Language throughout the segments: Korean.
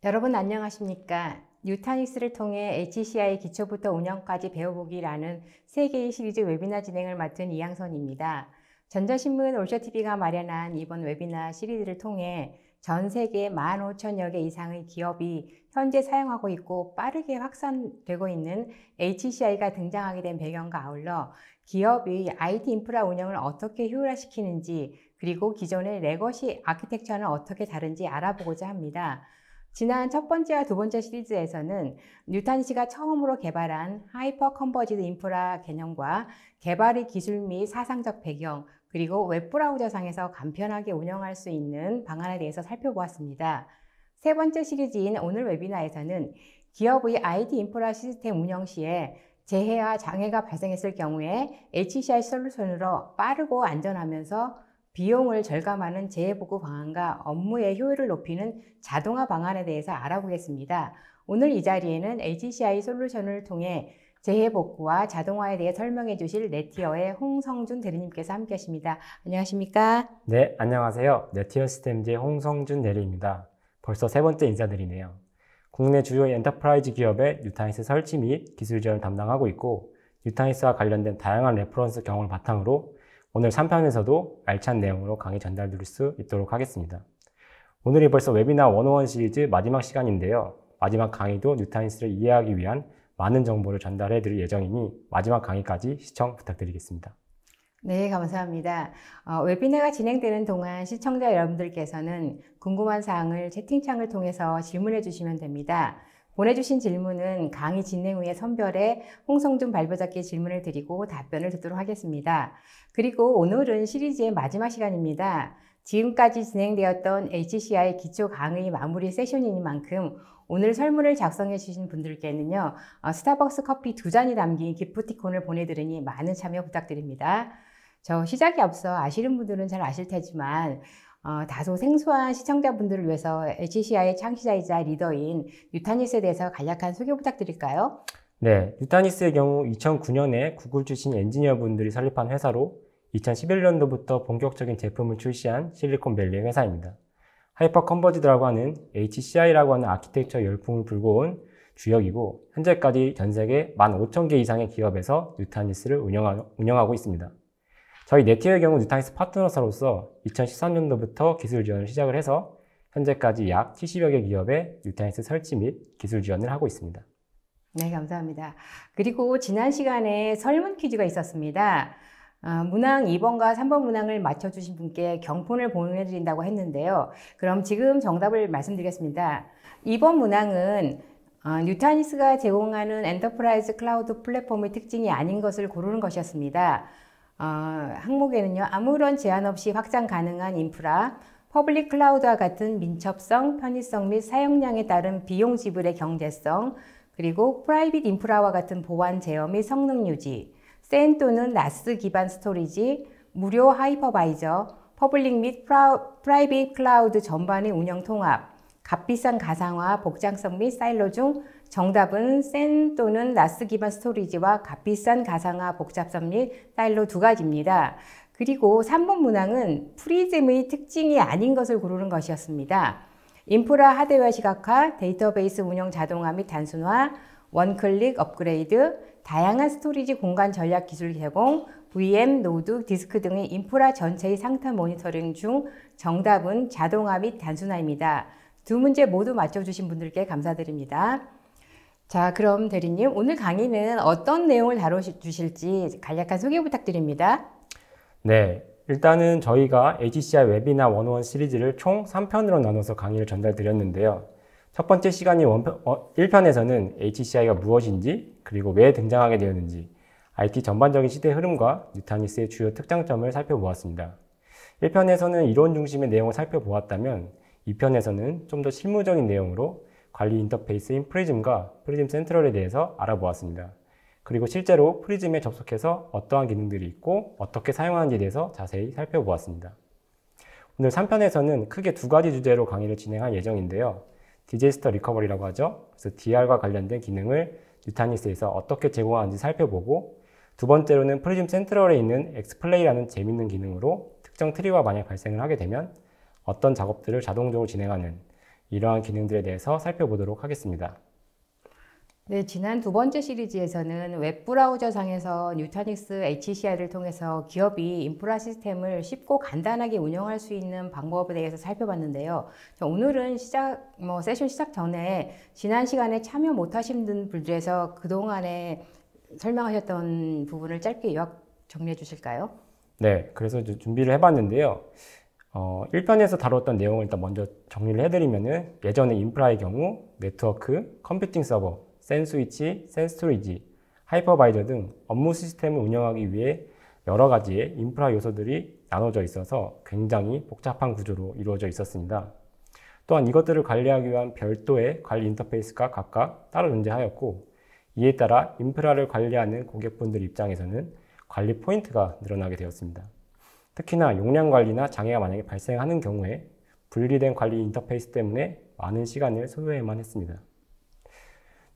여러분 안녕하십니까? 뉴타닉스를 통해 HCI 기초부터 운영까지 배워보기라는 세 개의 시리즈 웨비나 진행을 맡은 이양선입니다. 전자신문 올쇼TV가 마련한 이번 웨비나 시리즈를 통해 전 세계 15,000여 개 이상의 기업이 현재 사용하고 있고 빠르게 확산되고 있는 HCI가 등장하게 된 배경과 아울러 기업의 IT 인프라 운영을 어떻게 효율화시키는지 그리고 기존의 레거시 아키텍처는 어떻게 다른지 알아보고자 합니다. 지난 첫 번째와 두 번째 시리즈에서는 뉴타닉스가 처음으로 개발한 하이퍼 컨버지드 인프라 개념과 개발의 기술 및 사상적 배경, 그리고 웹브라우저상에서 간편하게 운영할 수 있는 방안에 대해서 살펴보았습니다. 세 번째 시리즈인 오늘 웨비나에서는 기업의 IT 인프라 시스템 운영 시에 재해와 장애가 발생했을 경우에 HCI 솔루션으로 빠르고 안전하면서 비용을 절감하는 재해복구 방안과 업무의 효율을 높이는 자동화 방안에 대해서 알아보겠습니다. 오늘 이 자리에는 HCI 솔루션을 통해 재해복구와 자동화에 대해 설명해 주실 네티어의 홍성준 대리님께서 함께 하십니다. 안녕하십니까? 네, 안녕하세요. 네티어 시스템즈의 홍성준 대리입니다. 벌써 세 번째 인사드리네요. 국내 주요 엔터프라이즈 기업의 뉴타닉스 설치 및 기술 지원을 담당하고 있고, 뉴타닉스와 관련된 다양한 레퍼런스 경험을 바탕으로 오늘 3편에서도 알찬 내용으로 강의 전달드릴 수 있도록 하겠습니다. 오늘이 벌써 웨비나 101 시리즈 마지막 시간인데요. 마지막 강의도 뉴타닉스를 이해하기 위한 많은 정보를 전달해 드릴 예정이니 마지막 강의까지 시청 부탁드리겠습니다. 네, 감사합니다. 웨비나가 진행되는 동안 시청자 여러분들께서는 궁금한 사항을 채팅창을 통해서 질문해 주시면 됩니다. 보내주신 질문은 강의 진행 후에 선별해 홍성준 발표자께 질문을 드리고 답변을 듣도록 하겠습니다. 그리고 오늘은 시리즈의 마지막 시간입니다. 지금까지 진행되었던 HCI 기초 강의 마무리 세션이니만큼 오늘 설문을 작성해 주신 분들께는요, 스타벅스 커피 2잔이 담긴 기프티콘을 보내드리니 많은 참여 부탁드립니다. 저 시작에 앞서 아시는 분들은 잘 아실 테지만 다소 생소한 시청자분들을 위해서 HCI의 창시자이자 리더인 뉴타닉스에 대해서 간략한 소개 부탁드릴까요? 네, 뉴타닉스의 경우 2009년에 구글 출신 엔지니어분들이 설립한 회사로 2011년도부터 본격적인 제품을 출시한 실리콘밸리의 회사입니다. 하이퍼 컨버지드라고 하는 HCI라고 하는 아키텍처 열풍을 불고 온 주역이고, 현재까지 전 세계 15,000개 이상의 기업에서 뉴타닉스를 운영하고 있습니다. 저희 네티어의 경우 뉴타닉스 파트너사로서 2013년도부터 기술 지원을 시작을 해서 현재까지 약 70여 개 기업에 뉴타닉스 설치 및 기술 지원을 하고 있습니다. 네, 감사합니다. 그리고 지난 시간에 설문 퀴즈가 있었습니다. 문항 2번과 3번 문항을 맞춰주신 분께 경품을 보내드린다고 했는데요. 그럼 지금 정답을 말씀드리겠습니다. 2번 문항은 뉴타닉스가 제공하는 엔터프라이즈 클라우드 플랫폼의 특징이 아닌 것을 고르는 것이었습니다. 항목에는요, 아무런 제한 없이 확장 가능한 인프라, 퍼블릭 클라우드와 같은 민첩성, 편의성 및 사용량에 따른 비용 지불의 경제성, 그리고 프라이빗 인프라와 같은 보안 제어 및 성능 유지, 센 또는 나스 기반 스토리지, 무료 하이퍼바이저, 퍼블릭 및 프라이빗 클라우드 전반의 운영 통합, 값비싼 가상화, 복잡성 및 사일로 중 정답은 센 또는 나스 기반 스토리지와 값비싼 가상화, 복잡성 및 사일로 두 가지입니다. 그리고 3번 문항은 프리즘의 특징이 아닌 것을 고르는 것이었습니다. 인프라 하드웨어 시각화, 데이터베이스 운영 자동화 및 단순화, 원클릭 업그레이드, 다양한 스토리지 공간 전략 기술 제공, VM, 노드, 디스크 등의 인프라 전체의 상태 모니터링 중 정답은 자동화 및 단순화입니다. 두 문제 모두 맞춰주신 분들께 감사드립니다. 자, 그럼 대리님, 오늘 강의는 어떤 내용을 다뤄주실지 간략한 소개 부탁드립니다. 네, 일단은 저희가 HCI 웨비나 101 시리즈를 총 3편으로 나눠서 강의를 전달드렸는데요. 첫 번째 시간인 1편에서는 HCI가 무엇인지, 그리고 왜 등장하게 되었는지, IT 전반적인 시대 흐름과 뉴타닉스의 주요 특장점을 살펴보았습니다. 1편에서는 이론 중심의 내용을 살펴보았다면 2편에서는 좀 더 실무적인 내용으로 관리 인터페이스인 프리즘과 프리즘 센트럴에 대해서 알아보았습니다. 그리고 실제로 프리즘에 접속해서 어떠한 기능들이 있고 어떻게 사용하는지에 대해서 자세히 살펴보았습니다. 오늘 3편에서는 크게 두 가지 주제로 강의를 진행할 예정인데요. 디제스터 리커버리라고 하죠. 그래서 DR과 관련된 기능을 뉴타닉스에서 어떻게 제공하는지 살펴보고, 두 번째로는 프리즘 센트럴에 있는 엑스플레이라는 재밌는 기능으로 특정 트리가 만약 발생을 하게 되면 어떤 작업들을 자동적으로 진행하는 이러한 기능들에 대해서 살펴보도록 하겠습니다. 네, 지난 두 번째 시리즈에서는 웹브라우저상에서 누타닉스 HCI를 통해서 기업이 인프라 시스템을 쉽고 간단하게 운영할 수 있는 방법에 대해서 살펴봤는데요. 오늘은 세션 시작 전에 지난 시간에 참여 못하신 분들에서 그동안에 설명하셨던 부분을 짧게 요약 정리해 주실까요? 네, 그래서 준비를 해봤는데요. 1편에서 다뤘던 내용을 일단 먼저 정리를 해드리면은 예전에 인프라의 경우 네트워크, 컴퓨팅 서버, 센 스위치, 센 스토리지, 하이퍼바이저 등 업무 시스템을 운영하기 위해 여러 가지의 인프라 요소들이 나눠져 있어서 굉장히 복잡한 구조로 이루어져 있었습니다. 또한 이것들을 관리하기 위한 별도의 관리 인터페이스가 각각 따로 존재하였고, 이에 따라 인프라를 관리하는 고객분들 입장에서는 관리 포인트가 늘어나게 되었습니다. 특히나 용량 관리나 장애가 만약에 발생하는 경우에 분리된 관리 인터페이스 때문에 많은 시간을 소요해야만 했습니다.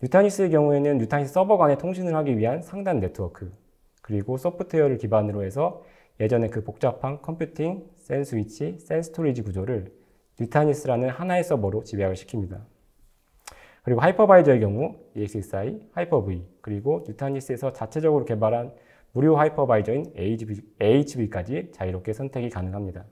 누타닉스의 경우에는 누타닉스 서버 간의 통신을 하기 위한 상단 네트워크, 그리고 소프트웨어를 기반으로 해서 예전에 그 복잡한 컴퓨팅, 센 스위치, 센 스토리지 구조를 누타닉스라는 하나의 서버로 집약을 시킵니다. 그리고 하이퍼바이저의 경우 EXXI, 하이퍼V, 그리고 누타닉스에서 자체적으로 개발한 무료 하이퍼바이저인 AHV까지 자유롭게 선택이 가능합니다.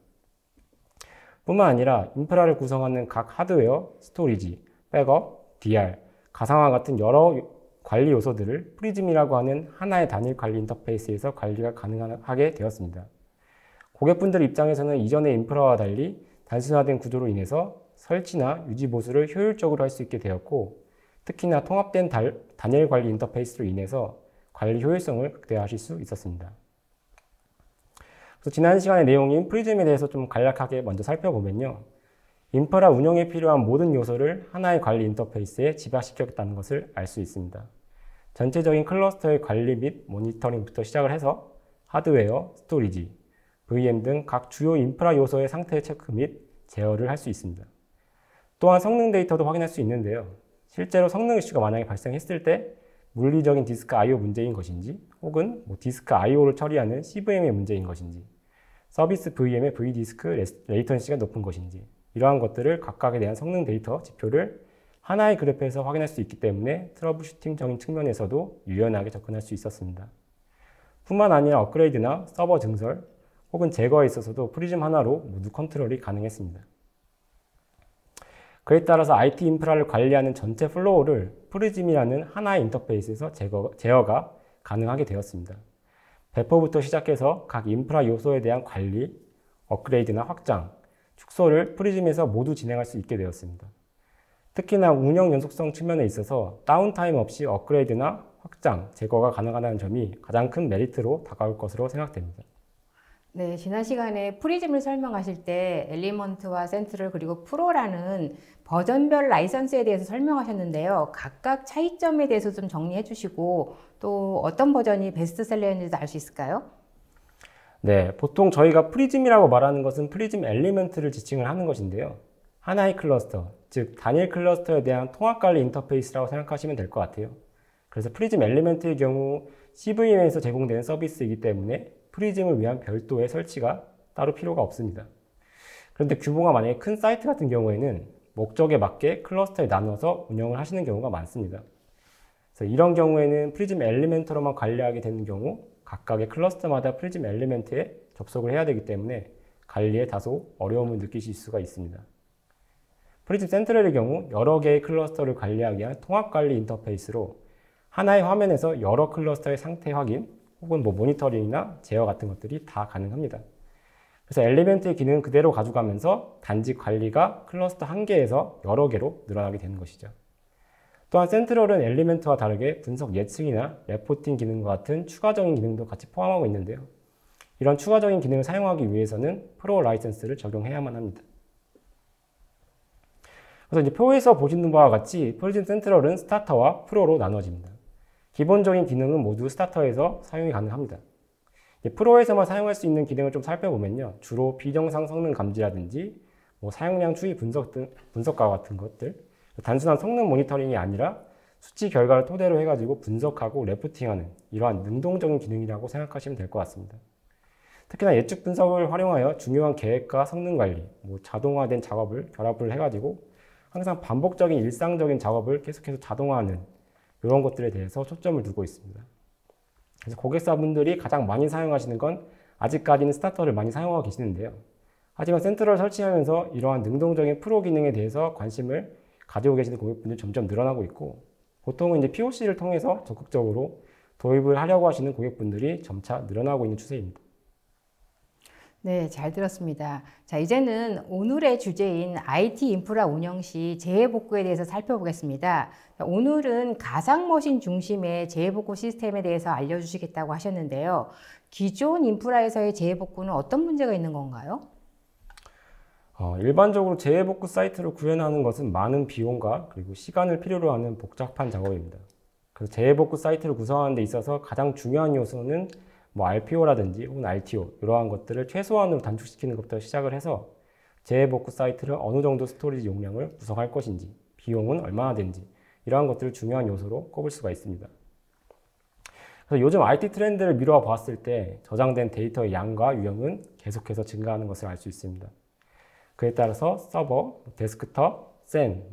뿐만 아니라 인프라를 구성하는 각 하드웨어, 스토리지, 백업, DR, 가상화 같은 여러 관리 요소들을 프리즘이라고 하는 하나의 단일 관리 인터페이스에서 관리가 가능하게 되었습니다. 고객분들 입장에서는 이전의 인프라와 달리 단순화된 구조로 인해서 설치나 유지 보수를 효율적으로 할 수 있게 되었고, 특히나 통합된 단일 관리 인터페이스로 인해서 관리 효율성을 극대화하실 수 있었습니다. 그래서 지난 시간의 내용인 프리즘에 대해서 좀 간략하게 먼저 살펴보면요. 인프라 운영에 필요한 모든 요소를 하나의 관리 인터페이스에 집약시켰다는 것을 알 수 있습니다. 전체적인 클러스터의 관리 및 모니터링부터 시작을 해서 하드웨어, 스토리지, VM 등 각 주요 인프라 요소의 상태 체크 및 제어를 할 수 있습니다. 또한 성능 데이터도 확인할 수 있는데요. 실제로 성능 이슈가 만약에 발생했을 때 물리적인 디스크 I/O 문제인 것인지, 혹은 디스크 I/O를 처리하는 CVM의 문제인 것인지, 서비스 VM의 V디스크 레이턴시가 높은 것인지, 이러한 것들을 각각에 대한 성능 데이터 지표를 하나의 그래프에서 확인할 수 있기 때문에 트러블 슈팅적인 측면에서도 유연하게 접근할 수 있었습니다. 뿐만 아니라 업그레이드나 서버 증설 혹은 제거에 있어서도 프리즘 하나로 모두 컨트롤이 가능했습니다. 그에 따라서 IT 인프라를 관리하는 전체 플로우를 프리즘이라는 하나의 인터페이스에서 제어가 가능하게 되었습니다. 배포부터 시작해서 각 인프라 요소에 대한 관리, 업그레이드나 확장, 축소를 프리즘에서 모두 진행할 수 있게 되었습니다. 특히나 운영 연속성 측면에 있어서 다운타임 없이 업그레이드나 확장, 제거가 가능하다는 점이 가장 큰 메리트로 다가올 것으로 생각됩니다. 네, 지난 시간에 프리즘을 설명하실 때 엘리먼트와 센트럴 그리고 프로라는 버전별 라이선스에 대해서 설명하셨는데요. 각각 차이점에 대해서 좀 정리해 주시고 또 어떤 버전이 베스트셀러인지도 알 수 있을까요? 네, 보통 저희가 프리즘이라고 말하는 것은 프리즘 엘리먼트를 지칭을 하는 것인데요. 하나의 클러스터, 즉 단일 클러스터에 대한 통합관리 인터페이스라고 생각하시면 될 것 같아요. 그래서 프리즘 엘리먼트의 경우 CVM에서 제공되는 서비스이기 때문에 프리즘을 위한 별도의 설치가 따로 필요가 없습니다. 그런데 규모가 만약에 큰 사이트 같은 경우에는 목적에 맞게 클러스터에 나눠서 운영을 하시는 경우가 많습니다. 그래서 이런 경우에는 프리즘 엘리먼트로만 관리하게 되는 경우 각각의 클러스터마다 프리즘 엘리먼트에 접속을 해야 되기 때문에 관리에 다소 어려움을 느끼실 수가 있습니다. 프리즘 센트럴의 경우 여러 개의 클러스터를 관리하기 위한 통합관리 인터페이스로 하나의 화면에서 여러 클러스터의 상태 확인 혹은 모니터링이나 제어 같은 것들이 다 가능합니다. 그래서 엘리멘트의 기능은 그대로 가져가면서 단지 관리가 클러스터 한 개에서 여러 개로 늘어나게 되는 것이죠. 또한 센트럴은 엘리멘트와 다르게 분석 예측이나 레포팅 기능과 같은 추가적인 기능도 같이 포함하고 있는데요. 이런 추가적인 기능을 사용하기 위해서는 프로 라이선스를 적용해야만 합니다. 그래서 이제 표에서 보시는 바와 같이 프리즘 센트럴은 스타터와 프로로 나눠집니다. 기본적인 기능은 모두 스타터에서 사용이 가능합니다. 프로에서만 사용할 수 있는 기능을 좀 살펴보면요. 주로 비정상 성능 감지라든지 사용량 추이 분석과 같은 것들, 단순한 성능 모니터링이 아니라 수치 결과를 토대로 해가지고 분석하고 레포팅하는 이러한 능동적인 기능이라고 생각하시면 될 것 같습니다. 특히나 예측 분석을 활용하여 중요한 계획과 성능 관리, 자동화된 작업을 결합을 해가지고 항상 반복적인 일상적인 작업을 계속해서 자동화하는 이런 것들에 대해서 초점을 두고 있습니다. 그래서 고객사분들이 가장 많이 사용하시는 건 아직까지는 스타터를 많이 사용하고 계시는데요. 하지만 센트럴을 설치하면서 이러한 능동적인 프로 기능에 대해서 관심을 가지고 계시는 고객분들이 점점 늘어나고 있고, 보통은 이제 POC를 통해서 적극적으로 도입을 하려고 하시는 고객분들이 점차 늘어나고 있는 추세입니다. 네, 잘 들었습니다. 자, 이제는 오늘의 주제인 IT 인프라 운영 시 재해복구에 대해서 살펴보겠습니다. 자, 오늘은 가상머신 중심의 재해복구 시스템에 대해서 알려주시겠다고 하셨는데요. 기존 인프라에서의 재해복구는 어떤 문제가 있는 건가요? 일반적으로 재해복구 사이트를 구현하는 것은 많은 비용과 그리고 시간을 필요로 하는 복잡한 작업입니다. 그래서 재해복구 사이트를 구성하는 데 있어서 가장 중요한 요소는 RPO라든지 혹은 RTO 이러한 것들을 최소한으로 단축시키는 것부터 시작을 해서 재해복구 사이트를 어느 정도 스토리지 용량을 구성할 것인지, 비용은 얼마나 되는지 이러한 것들을 중요한 요소로 꼽을 수가 있습니다. 그래서 요즘 IT 트렌드를 미루어 봤을 때 저장된 데이터의 양과 유형은 계속해서 증가하는 것을 알 수 있습니다. 그에 따라서 서버, 데스크톱, 샌,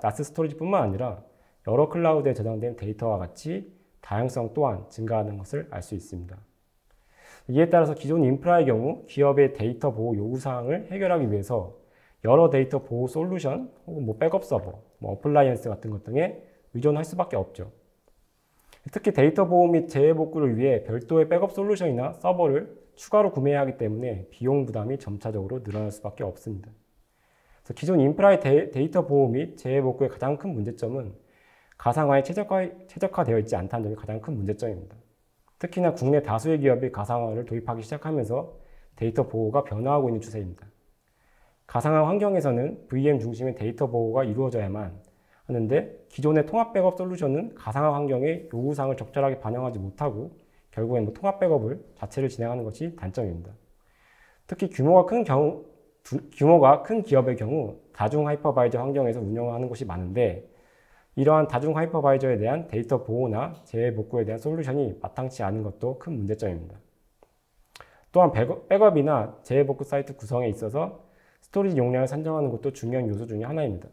나스 스토리지뿐만 아니라 여러 클라우드에 저장된 데이터와 같이 다양성 또한 증가하는 것을 알 수 있습니다. 이에 따라서 기존 인프라의 경우 기업의 데이터 보호 요구사항을 해결하기 위해서 여러 데이터 보호 솔루션 혹은 백업 서버, 어플라이언스 같은 것 등에 의존할 수밖에 없죠. 특히 데이터 보호 및 재해복구를 위해 별도의 백업 솔루션이나 서버를 추가로 구매해야 하기 때문에 비용 부담이 점차적으로 늘어날 수밖에 없습니다. 그래서 기존 인프라의 데이터 보호 및 재해복구의 가장 큰 문제점은 가상화에 최적화되어 있지 않다는 점이 가장 큰 문제점입니다. 특히나 국내 다수의 기업이 가상화를 도입하기 시작하면서 데이터 보호가 변화하고 있는 추세입니다. 가상화 환경에서는 VM 중심의 데이터 보호가 이루어져야만 하는데 기존의 통합 백업 솔루션은 가상화 환경의 요구사항을 적절하게 반영하지 못하고 결국엔 통합 백업을 자체를 진행하는 것이 단점입니다. 특히 규모가 큰 기업의 경우 다중 하이퍼바이저 환경에서 운영하는 곳이 많은데 이러한 다중 하이퍼바이저에 대한 데이터 보호나 재해복구에 대한 솔루션이 마땅치 않은 것도 큰 문제점입니다. 또한 백업이나 재해복구 사이트 구성에 있어서 스토리지 용량을 산정하는 것도 중요한 요소 중에 하나입니다.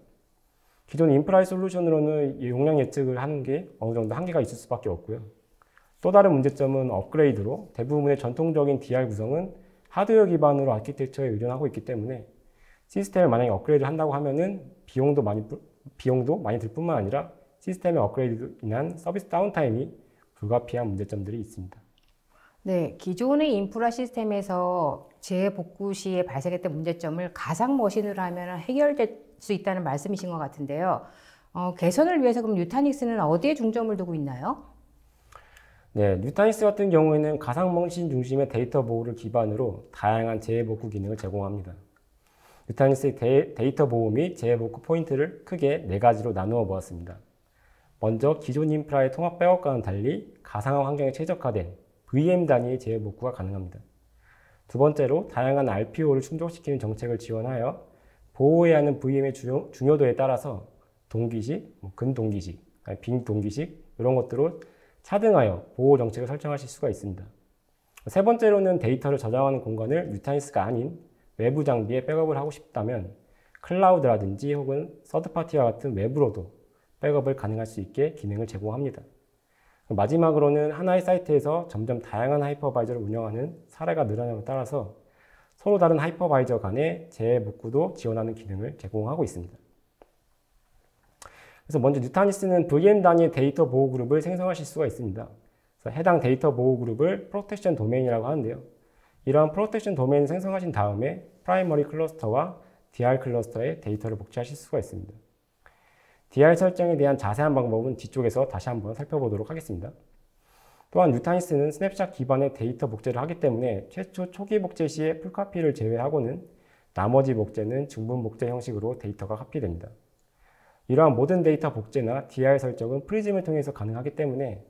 기존 인프라의 솔루션으로는 용량 예측을 하는 게 어느 정도 한계가 있을 수밖에 없고요. 또 다른 문제점은 업그레이드로 대부분의 전통적인 DR 구성은 하드웨어 기반으로 아키텍처에 의존하고 있기 때문에 시스템을 만약에 업그레이드 한다고 하면은 비용도 많이 들 뿐만 아니라 시스템의 업그레이드로 인한 서비스 다운타임이 불가피한 문제점들이 있습니다. 네, 기존의 인프라 시스템에서 재복구 시에 발생했던 문제점을 가상 머신으로 하면 해결될 수 있다는 말씀이신 것 같은데요. 개선을 위해서 그럼 뉴타닉스는 어디에 중점을 두고 있나요? 네, 뉴타닉스 같은 경우에는 가상 머신 중심의 데이터 보호를 기반으로 다양한 재해복구 기능을 제공합니다. 뉴타닉스의 데이터 보호 및 재해복구 포인트를 크게 4가지로 나누어 보았습니다. 먼저 기존 인프라의 통합 백업과는 달리 가상화 환경에 최적화된 VM 단위의 재해복구가 가능합니다. 두 번째로 다양한 RPO를 충족시키는 정책을 지원하여 보호해야 하는 VM의 중요도에 따라서 동기식, 근동기식, 빈동기식 이런 것들로 차등하여 보호 정책을 설정하실 수가 있습니다. 세 번째로는 데이터를 저장하는 공간을 뉴타닉스가 아닌 외부 장비에 백업을 하고 싶다면 클라우드라든지 혹은 서드파티와 같은 외부로도 백업을 가능할 수 있게 기능을 제공합니다. 마지막으로는 하나의 사이트에서 점점 다양한 하이퍼바이저를 운영하는 사례가 늘어남에 따라서 서로 다른 하이퍼바이저 간의 재복구도 지원하는 기능을 제공하고 있습니다. 그래서 먼저 뉴타닉스는 VM 단위의 데이터 보호 그룹을 생성하실 수가 있습니다. 그래서 해당 데이터 보호 그룹을 프로텍션 도메인이라고 하는데요. 이러한 프로텍션 도메인을 생성하신 다음에 프라이머리 클러스터와 DR 클러스터에 데이터를 복제하실 수가 있습니다. DR 설정에 대한 자세한 방법은 뒤쪽에서 다시 한번 살펴보도록 하겠습니다. 또한 뉴타닉스는 스냅샷 기반의 데이터 복제를 하기 때문에 최초 초기 복제 시에 풀카피를 제외하고는 나머지 복제는 중분 복제 형식으로 데이터가 카피됩니다. 이러한 모든 데이터 복제나 DR 설정은 프리즘을 통해서 가능하기 때문에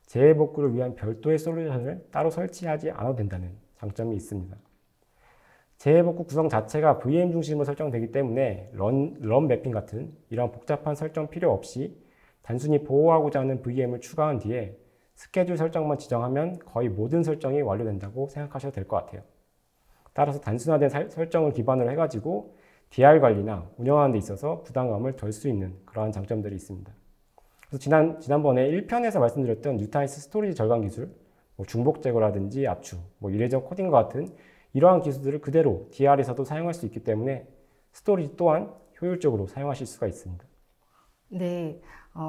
재해복구를 위한 별도의 솔루션을 따로 설치하지 않아도 된다는 장점이 있습니다. 재해복구 구성 자체가 VM 중심으로 설정되기 때문에 런 매핑 같은 이런 복잡한 설정 필요 없이 단순히 보호하고자 하는 VM을 추가한 뒤에 스케줄 설정만 지정하면 거의 모든 설정이 완료된다고 생각하셔도 될 것 같아요. 따라서 단순화된 설정을 기반으로 해가지고 DR 관리나 운영하는 데 있어서 부담감을 덜 수 있는 그러한 장점들이 있습니다. 그래서 지난번에 1편에서 말씀드렸던 뉴타니스 스토리지 절감 기술, 뭐 중복 제거라든지 압축, 뭐 이례적 코딩과 같은 이러한 기술들을 그대로 DR에서도 사용할 수 있기 때문에 스토리지 또한 효율적으로 사용하실 수가 있습니다. 네,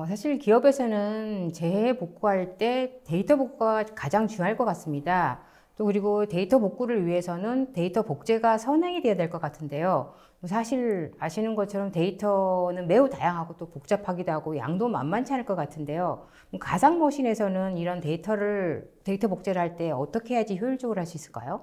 사실 기업에서는 재복구할 때 데이터 복구가 가장 중요할 것 같습니다. 또 그리고 데이터 복구를 위해서는 데이터 복제가 선행이 되어야 될 것 같은데요. 사실 아시는 것처럼 데이터는 매우 다양하고 또 복잡하기도 하고 양도 만만치 않을 것 같은데요. 가상머신에서는 이런 데이터 복제를 할 때 어떻게 해야지 효율적으로 할 수 있을까요?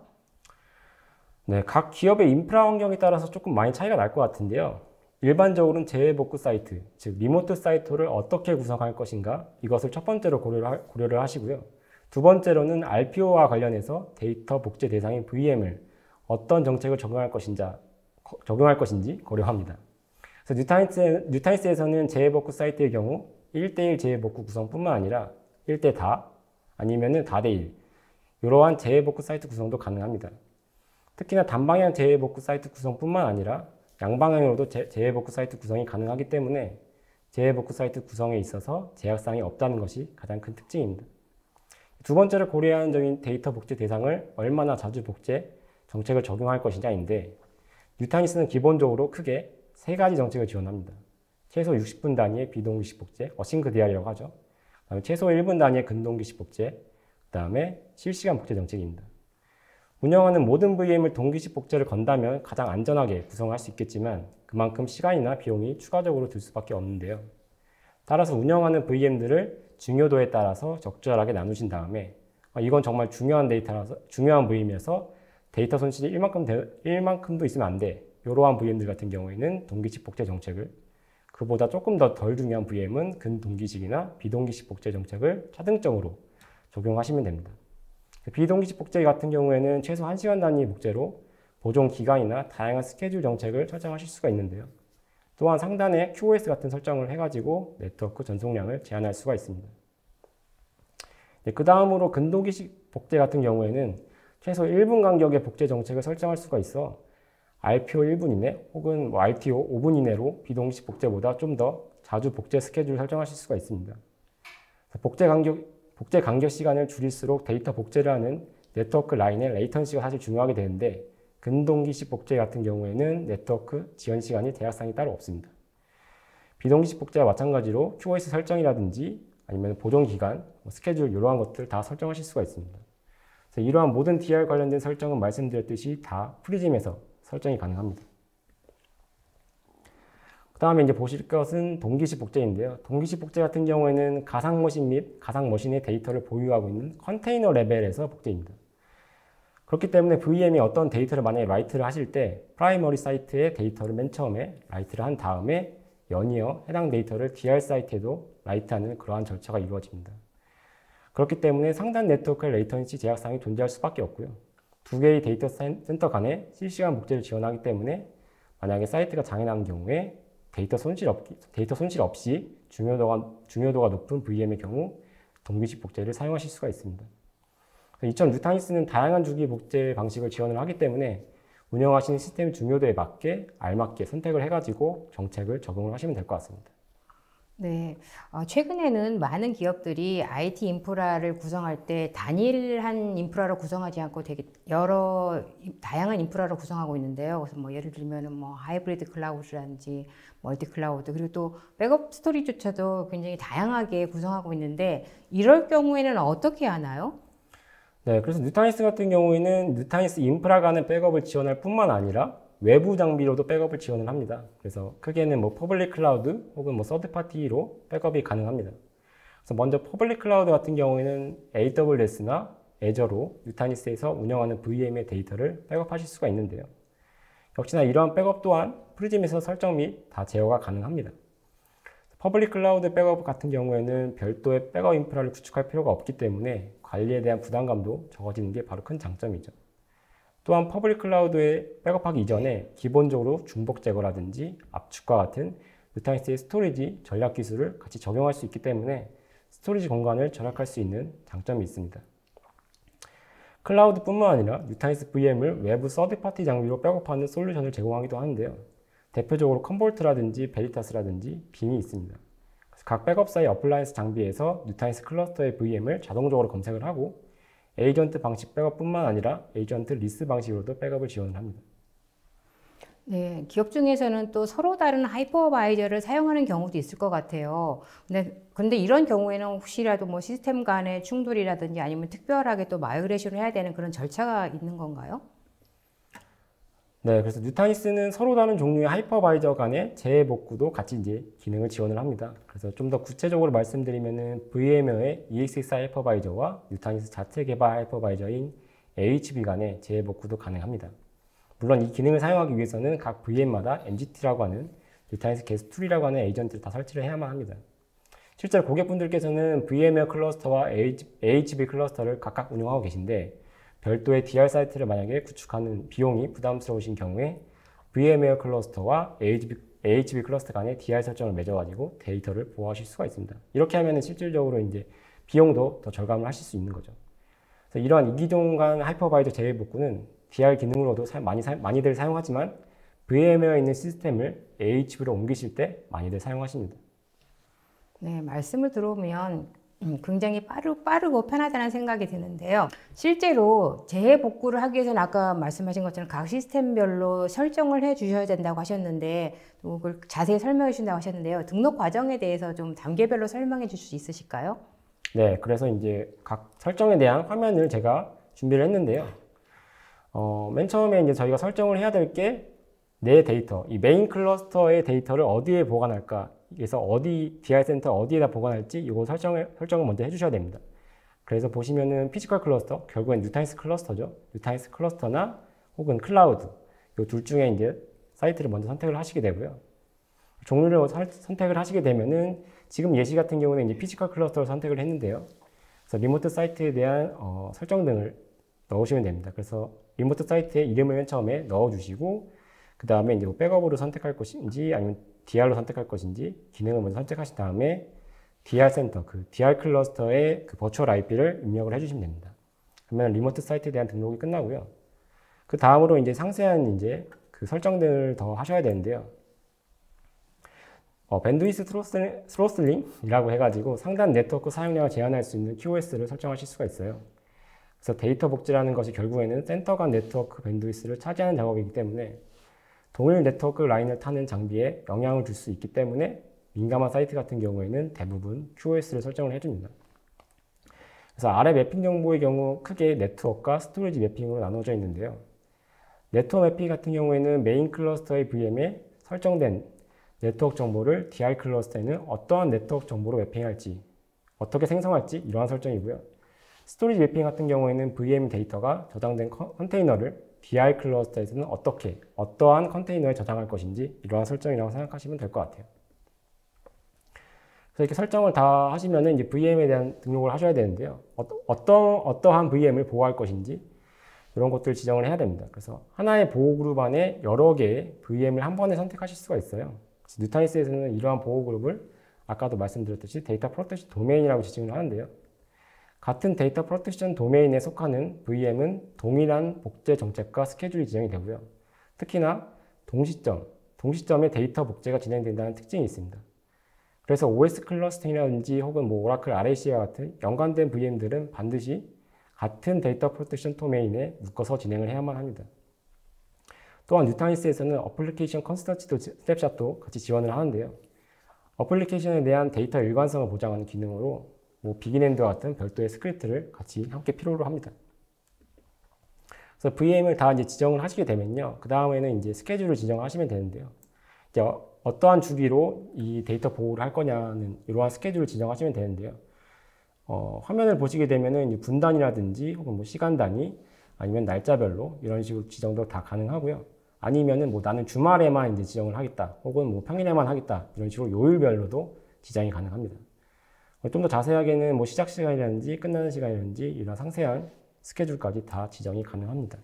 네, 각 기업의 인프라 환경에 따라서 조금 많이 차이가 날 것 같은데요. 일반적으로는 재복구 사이트, 즉 리모트 사이트를 어떻게 구성할 것인가 이것을 첫 번째로 고려를 하시고요. 두 번째로는 RPO와 관련해서 데이터 복제 대상인 VM을 어떤 정책을 적용할 것인지 고려합니다. 그래서 뉴타니스에서는 재복구 사이트의 경우 1대1 재복구 구성뿐만 아니라 1대 다 아니면 다대1 이러한 재복구 사이트 구성도 가능합니다. 특히나 단방향 재복구 사이트 구성뿐만 아니라 양방향으로도 재복구 사이트 구성이 가능하기 때문에 재복구 사이트 구성에 있어서 제약사항이 없다는 것이 가장 큰 특징입니다. 두 번째로 고려하는 점인 데이터 복제 대상을 얼마나 자주 복제 정책을 적용할 것이냐인데 뉴타니스는 기본적으로 크게 세 가지 정책을 지원합니다. 최소 60분 단위의 비동기식 복제, 어싱크 DR이라고 하죠. 그다음에 최소 1분 단위의 근동기식 복제, 그 다음에 실시간 복제 정책입니다. 운영하는 모든 VM을 동기식 복제를 건다면 가장 안전하게 구성할 수 있겠지만 그만큼 시간이나 비용이 추가적으로 들 수밖에 없는데요. 따라서 운영하는 VM들을 중요도에 따라서 적절하게 나누신 다음에 이건 정말 중요한 데이터라서 중요한 VM이어서 데이터 손실이 일만큼도 있으면 안 돼. 이러한 VM들 같은 경우에는 동기식 복제 정책을 그보다 조금 더 덜 중요한 VM은 근동기식이나 비동기식 복제 정책을 차등적으로 적용하시면 됩니다. 비동기식 복제 같은 경우에는 최소 1시간 단위 복제로 보존 기간이나 다양한 스케줄 정책을 설정하실 수가 있는데요. 또한 상단에 QoS 같은 설정을 해가지고 네트워크 전송량을 제한할 수가 있습니다. 그 다음으로 근동기식 복제 같은 경우에는 최소 1분 간격의 복제 정책을 설정할 수가 있어 RPO 1분 이내 혹은 RTO 5분 이내로 비동기식 복제보다 좀 더 자주 복제 스케줄을 설정하실 수가 있습니다. 복제 간격 시간을 줄일수록 데이터 복제를 하는 네트워크 라인의 레이턴시가 사실 중요하게 되는데 근동기식 복제 같은 경우에는 네트워크 지연 시간이 대략상이 따로 없습니다. 비동기식 복제와 마찬가지로 QoS 설정이라든지 아니면 보존 기간, 스케줄 이러한 것들 다 설정하실 수가 있습니다. 그래서 이러한 모든 DR 관련된 설정은 말씀드렸듯이 다 프리즘에서 설정이 가능합니다. 그 다음에 이제 보실 것은 동기식 복제인데요. 동기식 복제 같은 경우에는 가상머신 및 가상머신의 데이터를 보유하고 있는 컨테이너 레벨에서 복제입니다. 그렇기 때문에 VM이 어떤 데이터를 만약에 라이트를 하실 때 프라이머리 사이트의 데이터를 맨 처음에 라이트를 한 다음에 연이어 해당 데이터를 DR 사이트에도 라이트하는 그러한 절차가 이루어집니다. 그렇기 때문에 상단 네트워크의 레이턴시 제약상이 존재할 수밖에 없고요. 두 개의 데이터 센터 간에 실시간 복제를 지원하기 때문에 만약에 사이트가 장애나는 경우에 데이터 손실 없이 중요도가 높은 VM의 경우 동기식 복제를 사용하실 수가 있습니다. 이처럼 뉴타니스는 다양한 주기 복제 방식을 지원을 하기 때문에 운영하시는 시스템 중요도에 맞게 알맞게 선택을 해가지고 정책을 적용을 하시면 될 것 같습니다. 네, 최근에는 많은 기업들이 IT 인프라를 구성할 때 단일한 인프라로 구성하지 않고 되게 여러 다양한 인프라로 구성하고 있는데요. 그래서 뭐 예를 들면은 뭐 하이브리드 클라우드라든지 멀티 클라우드 그리고 또 백업 스토리조차도 굉장히 다양하게 구성하고 있는데 이럴 경우에는 어떻게 하나요? 네, 그래서 뉴타니스 같은 경우에는 뉴타니스 인프라 간의 백업을 지원할 뿐만 아니라 외부 장비로도 백업을 지원을 합니다. 그래서 크게는 뭐 퍼블릭 클라우드 혹은 뭐 서드 파티로 백업이 가능합니다. 그래서 먼저 퍼블릭 클라우드 같은 경우에는 AWS나 애저로 뉴타니스에서 운영하는 VM의 데이터를 백업하실 수가 있는데요. 역시나 이러한 백업 또한 프리즘에서 설정 및 다 제어가 가능합니다. 퍼블릭 클라우드 백업 같은 경우에는 별도의 백업 인프라를 구축할 필요가 없기 때문에 관리에 대한 부담감도 적어지는 게 바로 큰 장점이죠. 또한 퍼블릭 클라우드에 백업하기 이전에 기본적으로 중복 제거라든지 압축과 같은 뉴타니스의 스토리지 전략 기술을 같이 적용할 수 있기 때문에 스토리지 공간을 절약할 수 있는 장점이 있습니다. 클라우드뿐만 아니라 뉴타니스 VM을 외부 서드파티 장비로 백업하는 솔루션을 제공하기도 하는데요. 대표적으로 컴볼트라든지 베리타스라든지 빔이 있습니다. 그래서 각 백업사의 어플라이언스 장비에서 뉴타인스 클러스터의 VM을 자동적으로 검색을 하고 에이전트 방식 백업뿐만 아니라 에이전트 리스 방식으로도 백업을 지원을 합니다. 네, 기업 중에서는 또 서로 다른 하이퍼바이저를 사용하는 경우도 있을 것 같아요. 근데 이런 경우에는 혹시라도 뭐 시스템 간의 충돌이라든지 아니면 특별하게 또 마이그레이션을 해야 되는 그런 절차가 있는 건가요? 네, 그래서 뉴타니스는 서로 다른 종류의 하이퍼바이저 간의 재복구도 같이 이제 기능을 지원을 합니다. 그래서 좀 더 구체적으로 말씀드리면은 VMware의 EXX 하이퍼바이저와 뉴타니스 자체 개발 하이퍼바이저인 AHB 간의 재복구도 가능합니다. 물론 이 기능을 사용하기 위해서는 각 VM마다 MGT라고 하는 뉴타니스 게스툴이라고 하는 에이전트를 다 설치를 해야만 합니다. 실제로 고객분들께서는 VMware 클러스터와 AHB 클러스터를 각각 운영하고 계신데 별도의 DR 사이트를 만약에 구축하는 비용이 부담스러우신 경우에 VMware 클러스터와 AHB 클러스터 간의 DR 설정을 맺어가지고 데이터를 보호하실 수가 있습니다. 이렇게 하면 실질적으로 이제 비용도 더 절감을 하실 수 있는 거죠. 그래서 이러한 이기종 간 하이퍼바이저 재복구는 DR 기능으로도 많이들 사용하지만 VMware에 있는 시스템을 AHB로 옮기실 때 많이들 사용하십니다. 네, 말씀을 들어보면 굉장히 빠르고 편하다는 생각이 드는데요. 실제로 재복구를 하기 위해서는 아까 말씀하신 것처럼 각 시스템별로 설정을 해 주셔야 된다고 하셨는데 또 그걸 자세히 설명해 주신다고 하셨는데요. 등록 과정에 대해서 좀 단계별로 설명해 주실 수 있으실까요? 네, 그래서 이제 각 설정에 대한 화면을 제가 준비를 했는데요. 맨 처음에 이제 저희가 설정을 해야 될 게 내 데이터, 이 메인 클러스터의 데이터를 어디에 보관할까? 그래서 DR 센터 어디에다 보관할지 이거 설정을 먼저 해주셔야 됩니다. 그래서 보시면은 피지컬 클러스터, 결국엔 뉴타니스 클러스터죠. 뉴타니스 클러스터나 혹은 클라우드, 이 둘 중에 이제 사이트를 먼저 선택을 하시게 되고요. 종류를 선택을 하시게 되면은 지금 예시 같은 경우는 이제 피지컬 클러스터를 선택을 했는데요. 그래서 리모트 사이트에 대한 설정 등을 넣으시면 됩니다. 그래서 리모트 사이트의 이름을 맨 처음에 넣어주시고 그 다음에 이제 백업으로 선택할 것인지 아니면 DR로 선택할 것인지 기능을 먼저 선택하신 다음에 DR 센터, 그 DR 클러스터의 그 버추얼 IP를 입력을 해주시면 됩니다. 그러면 리모트 사이트에 대한 등록이 끝나고요. 그 다음으로 이제 상세한 이제 그 설정들을 더 하셔야 되는데요. 밴드위스 스로슬링이라고 해가지고 상단 네트워크 사용량을 제한할 수 있는 QoS를 설정하실 수가 있어요. 그래서 데이터 복제라는 것이 결국에는 센터 간 네트워크 밴드위스를 차지하는 작업이기 때문에 동일 네트워크 라인을 타는 장비에 영향을 줄 수 있기 때문에 민감한 사이트 같은 경우에는 대부분 QoS를 설정을 해줍니다. 그래서 아래 매핑 정보의 경우 크게 네트워크와 스토리지 매핑으로 나눠져 있는데요. 네트워크 매핑 같은 경우에는 메인 클러스터의 VM에 설정된 네트워크 정보를 DR 클러스터에는 어떠한 네트워크 정보로 매핑할지, 어떻게 생성할지 이러한 설정이고요. 스토리지 매핑 같은 경우에는 VM 데이터가 저장된 컨테이너를 DR 클러스터에서는 어떠한 컨테이너에 저장할 것인지 이러한 설정이라고 생각하시면 될 것 같아요. 그래서 이렇게 설정을 다 하시면은 이제 VM에 대한 등록을 하셔야 되는데요. 어떠한 VM을 보호할 것인지 이런 것들 지정을 해야 됩니다. 그래서 하나의 보호 그룹 안에 여러 개의 VM을 한 번에 선택하실 수가 있어요. 그래서 뉴타니스에서는 이러한 보호 그룹을 아까도 말씀드렸듯이 데이터 프로텍션 도메인이라고 지정을 하는데요. 같은 데이터 프로텍션 도메인에 속하는 VM은 동일한 복제 정책과 스케줄이 지정이 되고요. 특히나 동시점에 데이터 복제가 진행된다는 특징이 있습니다. 그래서 OS 클러스팅이라든지 혹은 오라클 RAC와 같은 연관된 VM들은 반드시 같은 데이터 프로텍션 도메인에 묶어서 진행을 해야만 합니다. 또한 뉴타니스에서는 어플리케이션 컨시스턴시 스냅샷도 같이 지원을 하는데요. 어플리케이션에 대한 데이터 일관성을 보장하는 기능으로 비긴엔드와 같은 별도의 스크립트를 같이 함께 필요로 합니다. 그래서 VM을 다 이제 지정을 하시게 되면요. 그 다음에는 이제 스케줄을 지정하시면 되는데요. 이제 어떠한 주기로 이 데이터 보호를 할 거냐는 이러한 스케줄을 지정하시면 되는데요. 화면을 보시게 되면은 분단이라든지 혹은 시간 단위 아니면 날짜별로 이런 식으로 지정도 다 가능하고요. 아니면은 나는 주말에만 이제 지정을 하겠다 혹은 평일에만 하겠다 이런 식으로 요일별로도 지정이 가능합니다. 좀 더 자세하게는 시작 시간이라든지 끝나는 시간이라든지 이런 상세한 스케줄까지 다 지정이 가능합니다.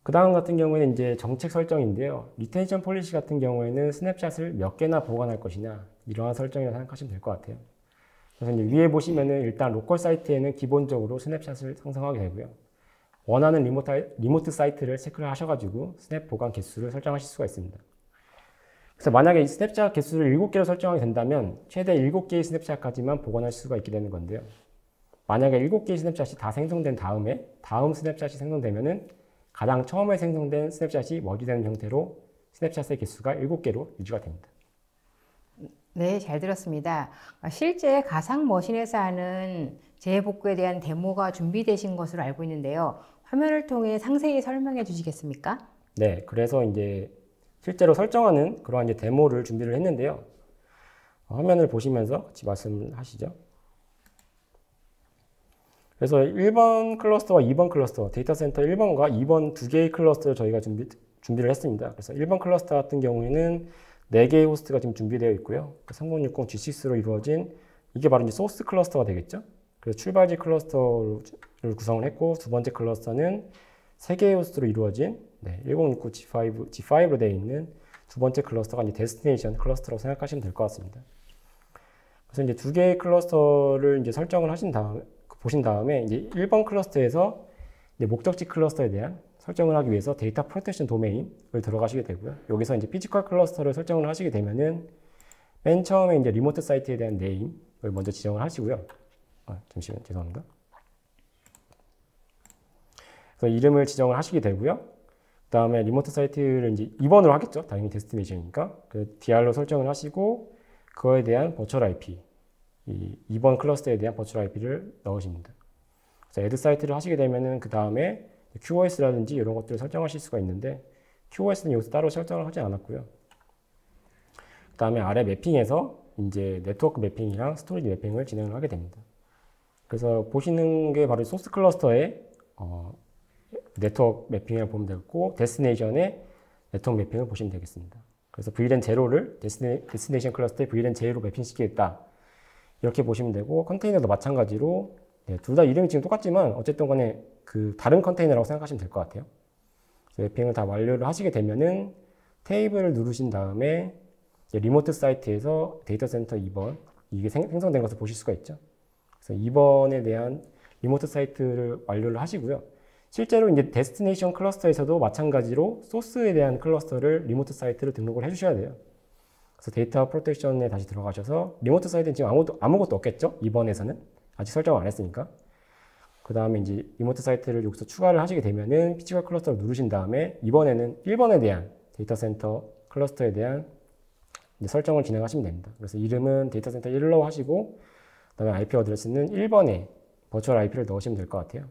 그 다음 같은 경우에는 이제 정책 설정인데요. 리텐션 폴리시 같은 경우에는 스냅샷을 몇 개나 보관할 것이냐 이러한 설정이라고 생각하시면 될 것 같아요. 그래서 이제 위에 보시면은 일단 로컬 사이트에는 기본적으로 스냅샷을 생성하게 되고요. 원하는 리모트 사이트를 체크를 하셔가지고 스냅 보관 개수를 설정하실 수가 있습니다. 그래서 만약에 이 스냅샷 개수를 7개로 설정하게 된다면 최대 7개의 스냅샷까지만 보관할 수가 있게 되는 건데요. 만약에 7개의 스냅샷이 다 생성된 다음에 다음 스냅샷이 생성되면은 가장 처음에 생성된 스냅샷이 머지되는 형태로 스냅샷의 개수가 7개로 유지가 됩니다. 네, 잘 들었습니다. 실제 가상 머신에서 하는 재복구에 대한 데모가 준비되신 것으로 알고 있는데요. 화면을 통해 상세히 설명해 주시겠습니까? 네, 그래서 이제 실제로 설정하는 그러한 이제 데모를 준비를 했는데요. 화면을 보시면서 같이 말씀을 하시죠. 그래서 1번 클러스터와 2번 클러스터, 데이터 센터 1번과 2번 두 개의 클러스터를 저희가 준비를 했습니다. 그래서 1번 클러스터 같은 경우에는 4개의 호스트가 지금 준비되어 있고요. 3060 G6로 이루어진 이게 바로 이제 소스 클러스터가 되겠죠. 그래서 출발지 클러스터를 구성을 했고 두 번째 클러스터는 3개의 호스트로 이루어진 1069 G5로 되어 있는 두 번째 클러스터가 이제 데스티네이션 클러스터라고 생각하시면 될 것 같습니다. 그래서 이제 두 개의 클러스터를 이제 설정을 보신 다음에 이제 1번 클러스터에서 이제 목적지 클러스터에 대한 설정을 하기 위해서 데이터 프로텍션 도메인을 들어가시게 되고요. 여기서 이제 피지컬 클러스터를 설정을 하시게 되면은 맨 처음에 이제 리모트 사이트에 대한 네임을 먼저 지정을 하시고요. 잠시만요. 죄송합니다. 그래서 이름을 지정을 하시게 되고요. 그 다음에 리모트 사이트를 이제 2번으로 하겠죠. 당연히 데스티네이션이니까. 그 DR로 설정을 하시고 그거에 대한 버추얼 IP, 이 2번 클러스터에 대한 버추얼 IP를 넣으십니다. 그래서 애드 사이트를 하시게 되면은 그 다음에 QoS라든지 이런 것들을 설정하실 수가 있는데 QoS는 여기서 따로 설정을 하지 않았고요. 그 다음에 아래 매핑에서 이제 네트워크 매핑이랑 스토리지 매핑을 진행을 하게 됩니다. 그래서 보시는 게 바로 소스 클러스터의 네트워크 매핑을 보면 되겠고 데스티네이션의 네트워크 매핑을 보시면 되겠습니다. 그래서 VLAN0를 데스티네이션 클러스터에 VLAN0로 매핑시키겠다. 이렇게 보시면 되고 컨테이너도 마찬가지로 둘 다 이름이 지금 똑같지만 어쨌든 간에 그 다른 컨테이너라고 생각하시면 될 것 같아요. 매핑을 다 완료를 하시게 되면은 테이블을 누르신 다음에 리모트 사이트에서 데이터 센터 2번 이게 생성된 것을 보실 수가 있죠. 그래서 2번에 대한 리모트 사이트를 완료를 하시고요. 실제로 이제 데스티네이션 클러스터에서도 마찬가지로 소스에 대한 클러스터를 리모트 사이트를 등록을 해주셔야 돼요. 그래서 데이터 프로텍션에 다시 들어가셔서 리모트 사이트는 지금 아무것도 없겠죠? 2번에서는 아직 설정을 안 했으니까. 그 다음에 이제 리모트 사이트를 여기서 추가를 하시게 되면은 피지컬 클러스터를 누르신 다음에 이번에는 1번에 대한 데이터 센터 클러스터에 대한 이제 설정을 진행하시면 됩니다. 그래서 이름은 데이터 센터 1로 하시고 그 다음에 IP 어드레스는 1번에 버추얼 IP를 넣으시면 될 것 같아요.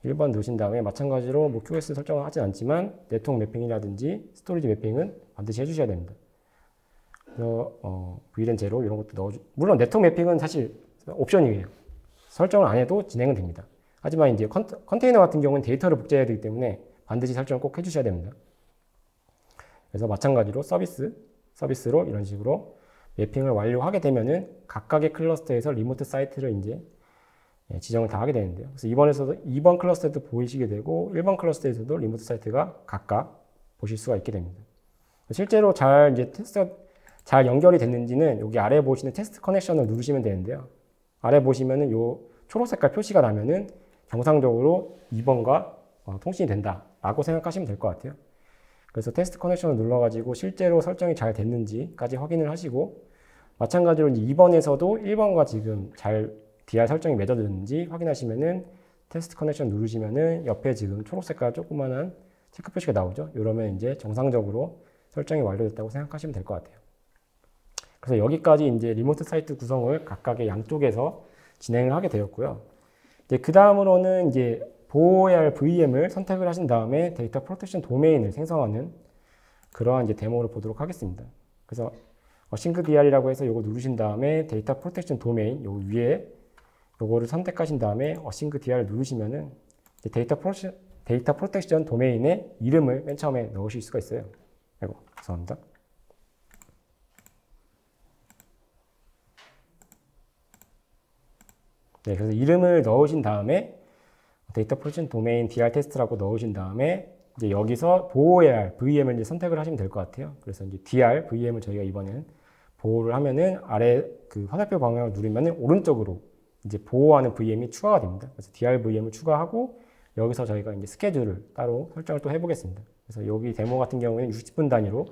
1번 넣으신 다음에 마찬가지로 뭐 QoS 설정을 하진 않지만 네트워크 매핑이라든지 스토리지 매핑은 반드시 해주셔야 됩니다. 그래서 VLAN0 이런 것도 물론 네트워크 매핑은 사실 옵션이에요. 설정을 안 해도 진행은 됩니다. 하지만 이제 컨테이너 같은 경우는 데이터를 복제해야 되기 때문에 반드시 설정을 꼭 해주셔야 됩니다. 그래서 마찬가지로 서비스로 이런 식으로 매핑을 완료하게 되면은 각각의 클러스터에서 리모트 사이트를 이제 지정을 다 하게 되는데요. 그래서 2번 클러스터에도 보이시게 되고 1번 클러스터에서도 리모트 사이트가 각각 보실 수가 있게 됩니다. 실제로 잘 연결이 됐는지는 여기 아래 보시는 테스트 커넥션을 누르시면 되는데요. 아래 보시면은 요 초록 색깔 표시가 나면은 정상적으로 2번과 통신이 된다라고 생각하시면 될 것 같아요. 그래서 테스트 커넥션을 눌러가지고 실제로 설정이 잘 됐는지까지 확인을 하시고 마찬가지로 이제 2번에서도 1번과 지금 잘 DR 설정이 맺어졌는지 확인하시면은 테스트 커넥션 누르시면은 옆에 지금 초록 색깔 조그만한 체크 표시가 나오죠. 이러면 이제 정상적으로 설정이 완료됐다고 생각하시면 될 것 같아요. 그래서 여기까지 이제 리모트 사이트 구성을 각각의 양쪽에서 진행을 하게 되었고요. 이제 그 다음으로는 이제 보호해야 할 VM을 선택을 하신 다음에 데이터 프로텍션 도메인을 생성하는 그러한 이제 데모를 보도록 하겠습니다. 그래서 어싱크 DR이라고 해서 이거 누르신 다음에 데이터 프로텍션 도메인 요 위에 요거를 선택하신 다음에 어싱크 DR을 누르시면은 데이터 프로텍션 도메인의 이름을 맨 처음에 넣으실 수가 있어요. 아이고, 죄송합니다. 네, 그래서 이름을 넣으신 다음에 데이터 프로텍션 도메인 DR 테스트라고 넣으신 다음에 이제 여기서 보호해야 할 VM을 이제 선택을 하시면 될 것 같아요. 그래서 이제 DR VM을 저희가 이번에는 보호를 하면은 아래 그 화살표 방향을 누르면은 오른쪽으로 이제 보호하는 VM이 추가가 됩니다. 그래서 DR VM을 추가하고 여기서 저희가 이제 스케줄을 따로 설정을 또 해보겠습니다. 그래서 여기 데모 같은 경우에는 60분 단위로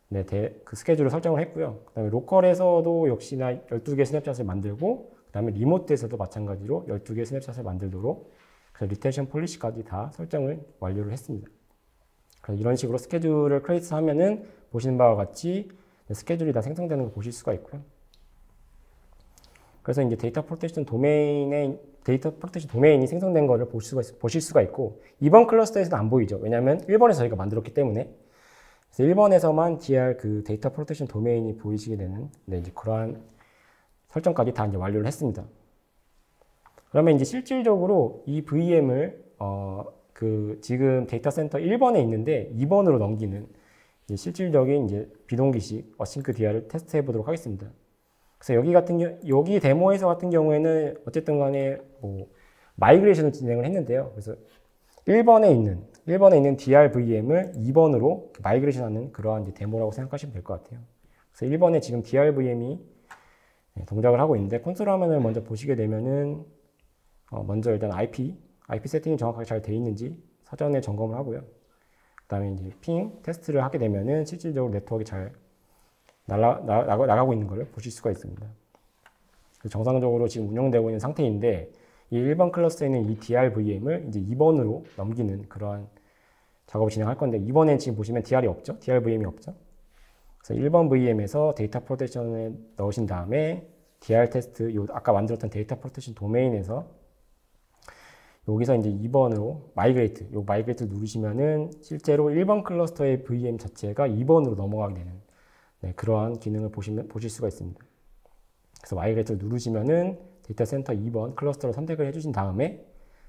네, 그 스케줄을 설정을 했고요. 그 다음에 로컬에서도 역시나 12개의 스냅샷을 만들고, 그 다음에 리모트에서도 마찬가지로 12개의 스냅샷을 만들도록 그래서 리텐션 폴리시까지 다 설정을 완료를 했습니다. 그래서 이런 식으로 스케줄을 크리에이트 하면은 보시는 바와 같이 스케줄이 다 생성되는 걸 보실 수가 있고요. 그래서 이제 데이터 프로텍션 도메인이 생성된 거를 보실 수가 있고, 이번 클러스터에서는 안 보이죠. 왜냐하면 1번에서 저희가 만들었기 때문에. 그래서 1번에서만 DR 그 데이터 프로텍션 도메인이 보이시게 되는 이제 그러한 설정까지 다 이제 완료를 했습니다. 그러면 이제 실질적으로 이 VM을 그 지금 데이터 센터 1번에 있는데 2번으로 넘기는 이제 실질적인 이제 비동기식 어싱크 DR을 테스트해 보도록 하겠습니다. 그래서 여기 데모에서 같은 경우에는 어쨌든 간에 뭐 마이그레이션을 진행을 했는데요. 그래서 1번에 있는 DR VM을 2번으로 마이그레이션하는 그러한 이제 데모라고 생각하시면 될 것 같아요. 그래서 1번에 지금 DR VM이 동작을 하고 있는데 콘솔 화면을 먼저 보시게 되면은 먼저 일단 IP 세팅이 정확하게 잘 되어 있는지 사전에 점검을 하고요. 그 다음에 이제 핑 테스트를 하게 되면은 실질적으로 네트워크가 잘 나가고 있는 걸 보실 수가 있습니다. 정상적으로 지금 운영되고 있는 상태인데 이 1번 클러스터에 있는 이 DR VM을 이제 2번으로 넘기는 그러한 작업을 진행할 건데, 이번엔 지금 보시면 DR이 없죠? DR VM이 없죠? 그래서 1번 VM에서 데이터 프로텍션에 넣으신 다음에 DR 테스트, 아까 만들었던 데이터 프로텍션 도메인에서 여기서 이제 2번으로 마이그레이트를 누르시면은 실제로 1번 클러스터의 VM 자체가 2번으로 넘어가게 되는 그러한 기능을 보실 수가 있습니다. 그래서 마이그레이트를 누르시면은 데이터 센터 2번 클러스터를 선택을 해주신 다음에,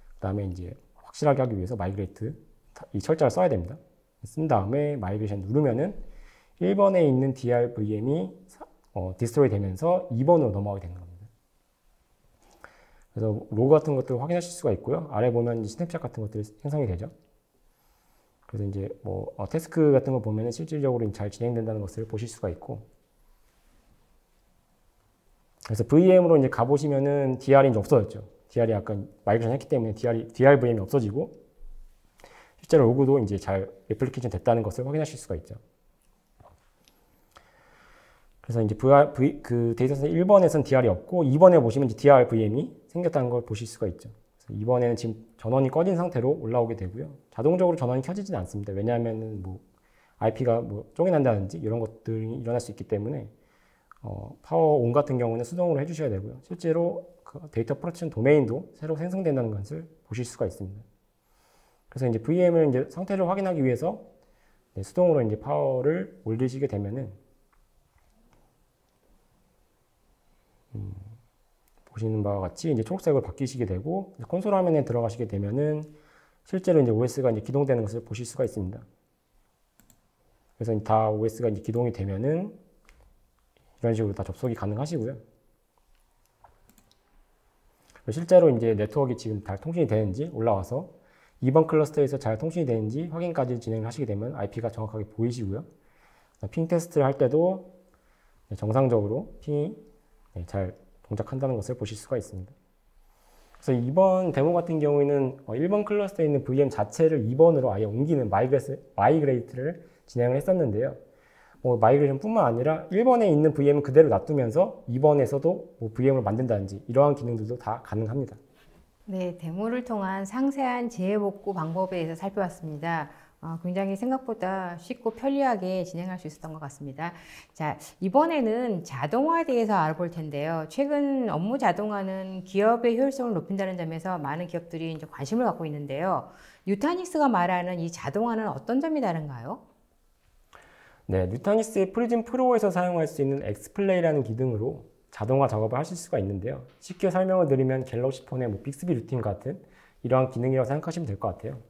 그 다음에 이제 확실하게 하기 위해서 마이그레이트 이 철자를 써야 됩니다. 쓴 다음에 마이그레이션 누르면은 1번에 있는 DR VM이 디스트로이 되면서 2번으로 넘어가게 되는 겁니다. 그래서 로그 같은 것들을 확인하실 수가 있고요. 아래 보면 스냅샷 같은 것들이 생성이 되죠. 그래서 이제 뭐 태스크 같은 거 보면은 실질적으로 잘 진행된다는 것을 보실 수가 있고, 그래서 VM으로 이제 가보시면은 DR이 이제 없어졌죠. DR이 약간 마이그레이션 했기 때문에 DR VM이 없어지고, 실제로 로그도 이제 잘 애플리케이션 됐다는 것을 확인하실 수가 있죠. 그래서 이제 그 데이터센터 1번에서는 DR이 없고 2번에 보시면 이제 DR VM이 생겼다는 걸 보실 수가 있죠. 그래서 이번에는 지금 전원이 꺼진 상태로 올라오게 되고요. 자동적으로 전원이 켜지지는 않습니다. 왜냐하면 뭐 IP가 뭐 쪼개난다든지 이런 것들이 일어날 수 있기 때문에 파워 온 같은 경우는 수동으로 해주셔야 되고요. 실제로 그 데이터 프로텍션 도메인도 새로 생성된다는 것을 보실 수가 있습니다. 그래서 이제 VM을 이제 상태를 확인하기 위해서 수동으로 이제 파워를 올리시게 되면은 보시는 바와 같이 이제 초록색으로 바뀌시게 되고, 콘솔 화면에 들어가시게 되면은 실제로 이제 OS가 이제 기동되는 것을 보실 수가 있습니다. 그래서 다 OS가 이제 기동이 되면은 이런 식으로 다 접속이 가능하시고요. 실제로 이제 네트워크가 지금 잘 통신이 되는지 올라와서 2번 클러스터에서 잘 통신이 되는지 확인까지 진행을 하시게 되면 IP가 정확하게 보이시고요. 핑 테스트를 할 때도 정상적으로 핑이 잘 동작한다는 것을 보실 수가 있습니다. 그래서 이번 데모 같은 경우에는 1번 클러스터에 있는 VM 자체를 2번으로 아예 옮기는 마이그레이트를 진행을 했었는데요. 마이그레이션 뿐만 아니라 1번에 있는 VM은 그대로 놔두면서 2번에서도 VM을 만든다든지 이러한 기능들도 다 가능합니다. 네, 데모를 통한 상세한 재해복구 방법에 대해서 살펴봤습니다. 굉장히 생각보다 쉽고 편리하게 진행할 수 있었던 것 같습니다. 자, 이번에는 자동화에 대해서 알아볼 텐데요. 최근 업무 자동화는 기업의 효율성을 높인다는 점에서 많은 기업들이 이제 관심을 갖고 있는데요. 뉴타닉스가 말하는 이 자동화는 어떤 점이 다른가요? 네, 뉴타닉스의 프리즘 프로에서 사용할 수 있는 엑스플레이라는 기능으로 자동화 작업을 하실 수가 있는데요. 쉽게 설명을 드리면 갤럭시 폰의 빅스비 루틴 같은 이러한 기능이라고 생각하시면 될 것 같아요.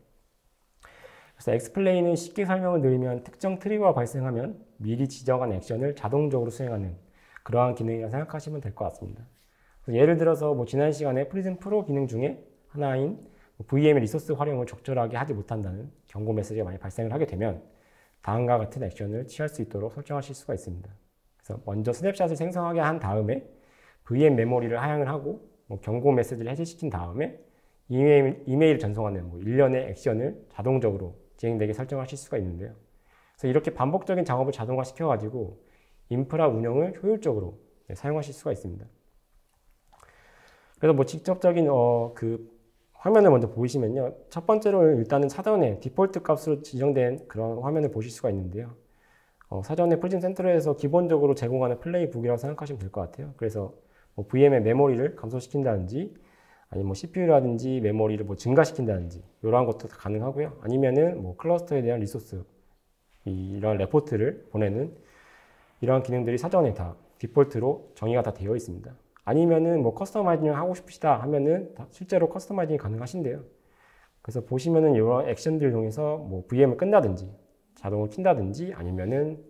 그래서 엑스플레이는 쉽게 설명을 드리면 특정 트리거가 발생하면 미리 지정한 액션을 자동적으로 수행하는 그러한 기능이라고 생각하시면 될 것 같습니다. 예를 들어서 지난 시간에 프리즘 프로 기능 중에 하나인 VM의 리소스 활용을 적절하게 하지 못한다는 경고 메시지가 많이 발생을 하게 되면 다음과 같은 액션을 취할 수 있도록 설정하실 수가 있습니다. 그래서 먼저 스냅샷을 생성하게 한 다음에 VM 메모리를 하향을 하고 경고 메시지를 해제시킨 다음에 이메일을 전송하는 뭐 일련의 액션을 자동적으로 진행되게 설정하실 수가 있는데요. 그래서 이렇게 반복적인 작업을 자동화시켜가지고 인프라 운영을 효율적으로 사용하실 수가 있습니다. 그래서 뭐 직접적인 그 화면을 먼저 보시면요. 첫 번째로 일단은 사전에 디폴트 값으로 지정된 그런 화면을 보실 수가 있는데요. 사전에 프리즘 센트럴에서 기본적으로 제공하는 플레이북이라고 생각하시면 될 것 같아요. 그래서 뭐 VM의 메모리를 감소시킨다든지 아니면 뭐 CPU라든지 메모리를 뭐 증가시킨다든지 이러한 것도 다 가능하고요. 아니면은 뭐 클러스터에 대한 리소스 이런 레포트를 보내는 이러한 기능들이 사전에 다 디폴트로 정의가 다 되어 있습니다. 아니면은 뭐 커스터마이징을 하고 싶으시다 하면은 실제로 커스터마이징이 가능하신데요. 그래서 보시면은 이런 액션들을 통해서 뭐 VM을 끈다든지 자동을 킨다든지 아니면은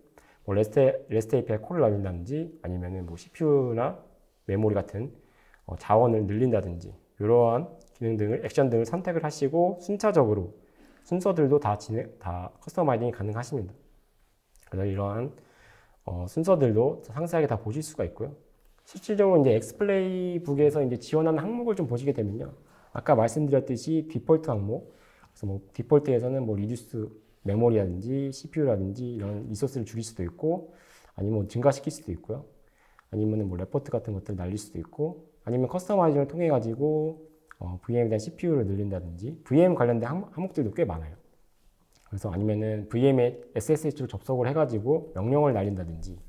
뭐 REST API 콜을 날린다든지 아니면은 뭐 CPU나 메모리 같은 자원을 늘린다든지 이러한 기능 등을 액션 등을 선택을 하시고 순차적으로 순서들도 다 커스터마이징이 가능하십니다. 그래서 이러한 순서들도 상세하게 다 보실 수가 있고요. 실질적으로 이제 엑스플레이북에서 이제 지원하는 항목을 좀 보시게 되면요. 아까 말씀드렸듯이 디폴트 항목, 그래서 뭐 디폴트에서는 뭐 리듀스 메모리라든지 CPU라든지 이런 리소스를 줄일 수도 있고, 아니면 뭐 증가시킬 수도 있고요. 아니면 뭐 레포트 같은 것들을 날릴 수도 있고, 아니면 커스터마이징을 통해 가지고 VM에 대한 CPU를 늘린다든지, VM 관련된 항목들도 꽤 많아요. 그래서 아니면은 VM에 SSH로 접속을 해가지고 명령을 날린다든지,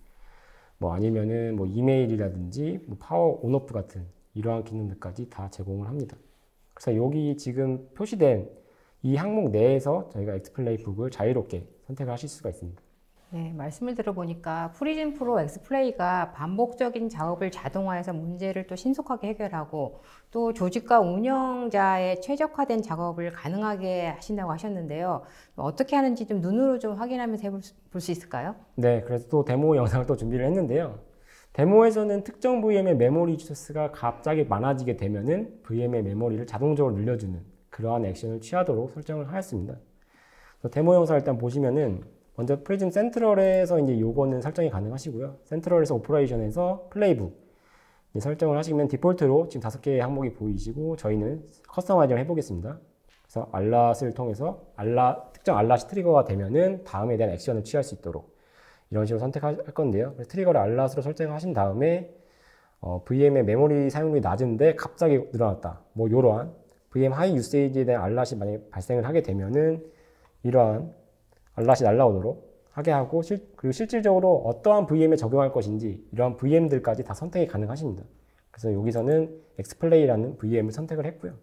뭐 아니면은 뭐 이메일이라든지 뭐 파워 온오프 같은 이러한 기능들까지 다 제공을 합니다. 그래서 여기 지금 표시된 이 항목 내에서 저희가 엑스플레이북을 자유롭게 선택을 하실 수가 있습니다. 네, 말씀을 들어보니까 프리즘 프로 엑스플레이가 반복적인 작업을 자동화해서 문제를 또 신속하게 해결하고 또 조직과 운영자의 최적화된 작업을 가능하게 하신다고 하셨는데요. 어떻게 하는지 좀 눈으로 좀 확인하면서 볼 수 있을까요? 네, 그래서 또 데모 영상을 또 준비를 했는데요. 데모에서는 특정 VM의 메모리 리소스가 갑자기 많아지게 되면은 VM의 메모리를 자동적으로 늘려주는 그러한 액션을 취하도록 설정을 하였습니다. 데모 영상 일단 보시면은 먼저 프리즘 센트럴에서 이제 요거는 설정이 가능하시고요. 센트럴에서 오퍼레이션에서 플레이북 설정을 하시면 디폴트로 지금 5개의 항목이 보이시고 저희는 커스터마이징을 해보겠습니다. 그래서 알랏을 통해서 특정 알랏이 트리거가 되면은 다음에 대한 액션을 취할 수 있도록 이런 식으로 선택할 건데요. 그래서 트리거를 알랏으로 설정하신 다음에 VM의 메모리 사용률이 낮은데 갑자기 늘어났다. 뭐 이러한 VM 하이 유세이지에 대한 알랏이 만약에 발생을 하게 되면은 이러한 알랏이 날라오도록 하게 하고 그리고 실질적으로 어떠한 VM에 적용할 것인지 이러한 VM들까지 다 선택이 가능하십니다. 그래서 여기서는 엑스플레이라는 VM을 선택을 했고요.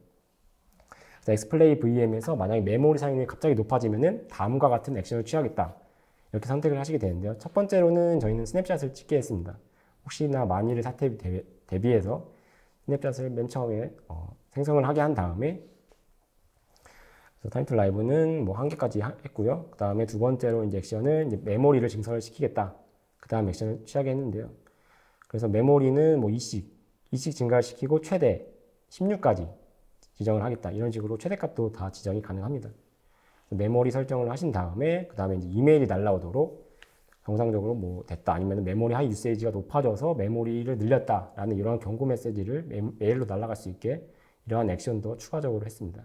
그래서 엑스플레이 VM에서 만약에 메모리 사용률이 갑자기 높아지면은 다음과 같은 액션을 취하겠다. 이렇게 선택을 하시게 되는데요. 첫 번째로는 저희는 스냅샷을 찍게 했습니다. 혹시나 만일의 사태에 대비해서 스냅샷을 맨 처음에 생성을 하게 한 다음에 타임 투 라이브는 뭐 1개까지 했고요. 그 다음에 두 번째로 이제 액션은 이제 메모리를 증설을 시키겠다. 그 다음 액션을 취하게 했는데요. 그래서 메모리는 뭐 20 증가를 시키고 최대 16까지 지정을 하겠다. 이런 식으로 최대값도 다 지정이 가능합니다. 메모리 설정을 하신 다음에 그 다음에 이제 이메일이 날라오도록 정상적으로 뭐 됐다. 아니면 메모리 하이 유세이지가 높아져서 메모리를 늘렸다라는 이러한 경고 메시지를 메일로 날아갈 수 있게 이러한 액션도 추가적으로 했습니다.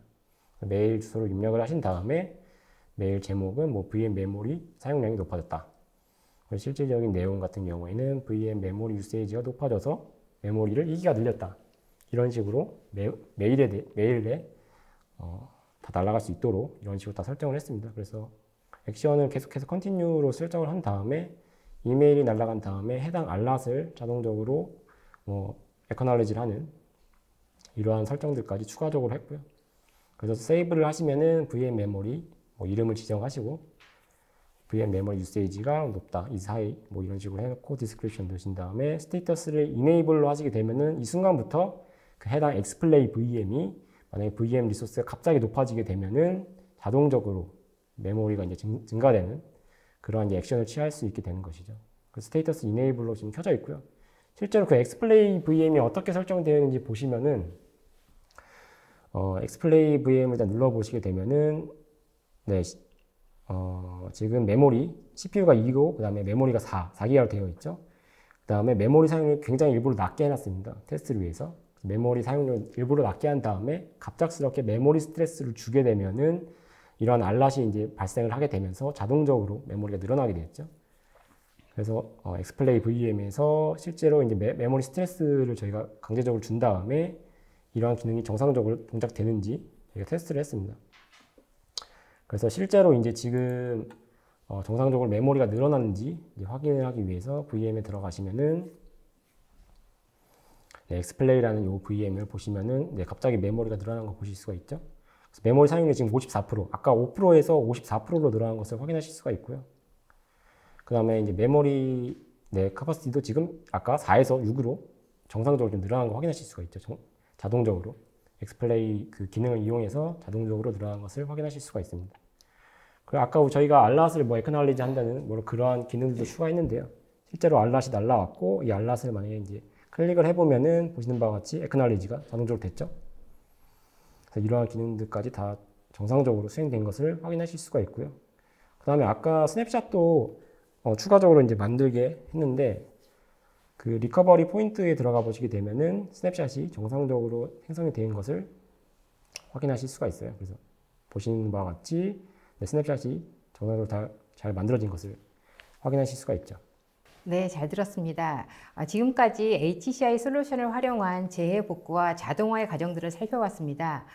메일 주소를 입력을 하신 다음에 메일 제목은 뭐 VM 메모리 사용량이 높아졌다. 실질적인 내용 같은 경우에는 VM 메모리 유세이지가 높아져서 메모리를 2기가 늘렸다. 이런 식으로 메일에 다 날아갈 수 있도록 이런 식으로 다 설정을 했습니다. 그래서 액션을 계속해서 컨티뉴로 설정을 한 다음에 이메일이 날아간 다음에 해당 알랏을 자동적으로 acknowledge를 하는 이러한 설정들까지 추가적으로 했고요. 그래서 세이브를 하시면은 VM 메모리 이름을 지정하시고 VM 메모리 유세이지가 높다, 이사이 이런 식으로 해놓고 디스크립션 넣으신 다음에 스테이터스를 이네이블로 하시게 되면은 이 순간부터 그 해당 엑스플레이 VM이 만약에 VM 리소스가 갑자기 높아지게 되면은 자동적으로 메모리가 이제 증가되는 그러한 이제 액션을 취할 수 있게 되는 것이죠. 그 스테이터스 이네이블로 지금 켜져 있고요. 실제로 그 엑스플레이 VM이 어떻게 설정되어 있는지 보시면은 엑스플레이 VM을 일단 눌러보시게 되면은, 네, 지금 메모리, CPU가 2고, 그 다음에 메모리가 4기가로 되어 있죠. 그 다음에 메모리 사용률이 굉장히 일부러 낮게 해놨습니다. 테스트를 위해서. 메모리 사용률을 일부러 낮게 한 다음에 갑작스럽게 메모리 스트레스를 주게 되면은 이러한 알럿이 이제 발생을 하게 되면서 자동적으로 메모리가 늘어나게 되겠죠. 그래서 엑스플레이 VM에서 실제로 이제 메모리 스트레스를 저희가 강제적으로 준 다음에 이러한 기능이 정상적으로 동작되는지 저희가 테스트를 했습니다. 그래서 실제로 이제 지금 정상적으로 메모리가 늘어났는지 확인을 하기 위해서 VM에 들어가시면은 엑스플레이라는 이 VM을 보시면은 갑자기 메모리가 늘어난 거 보실 수가 있죠. 그래서 메모리 사용률이 지금 54%, 아까 5%에서 54%로 늘어난 것을 확인하실 수가 있고요. 그 다음에 이제 메모리 카퍼시티도 지금 아까 4에서 6으로 정상적으로 좀 늘어난 거 확인하실 수가 있죠. 자동적으로 엑스플레이 그 기능을 이용해서 자동적으로 늘어난 것을 확인하실 수가 있습니다. 그리고 아까 저희가 알럿을 에크놀리지 한다는 그러한 기능들도 추가했는데요. 실제로 알럿이 날라왔고 이 알럿을 만약에 이제 클릭을 해보면은 보시는 바와 같이 에크놀리지가 자동적으로 됐죠. 그래서 이러한 기능들까지 다 정상적으로 수행된 것을 확인하실 수가 있고요. 그 다음에 아까 스냅샷도 추가적으로 이제 만들게 했는데 그 리커버리 포인트에 들어가 보시게 되면은 스냅샷이 정상적으로 생성이 된 것을 확인하실 수가 있어요. 그래서 보시는 바와 같이 스냅샷이 정상적으로 다 잘 만들어진 것을 확인하실 수가 있죠. 네, 잘 들었습니다. 지금까지 HCI 솔루션을 활용한 재해 복구와 자동화의 과정들을 살펴봤습니다.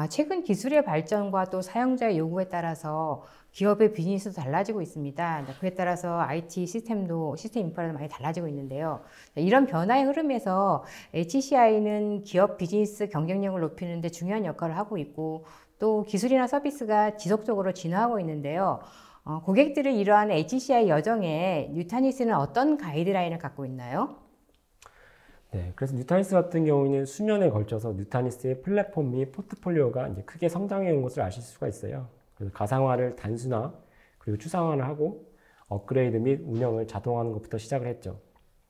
최근 기술의 발전과 또 사용자의 요구에 따라서 기업의 비즈니스도 달라지고 있습니다. 그에 따라서 IT 시스템 인프라도 많이 달라지고 있는데요. 이런 변화의 흐름에서 HCI는 기업 비즈니스 경쟁력을 높이는 데 중요한 역할을 하고 있고 또 기술이나 서비스가 지속적으로 진화하고 있는데요. 고객들을 이러한 HCI 여정에 뉴타닉스는 어떤 가이드라인을 갖고 있나요? 네, 그래서 뉴타닉스 같은 경우에는 수년에 걸쳐서 뉴타닉스의 플랫폼 및 포트폴리오가 이제 크게 성장해 온 것을 아실 수가 있어요. 그래서 가상화를 단순화 그리고 추상화를 하고 업그레이드 및 운영을 자동화하는 것부터 시작을 했죠.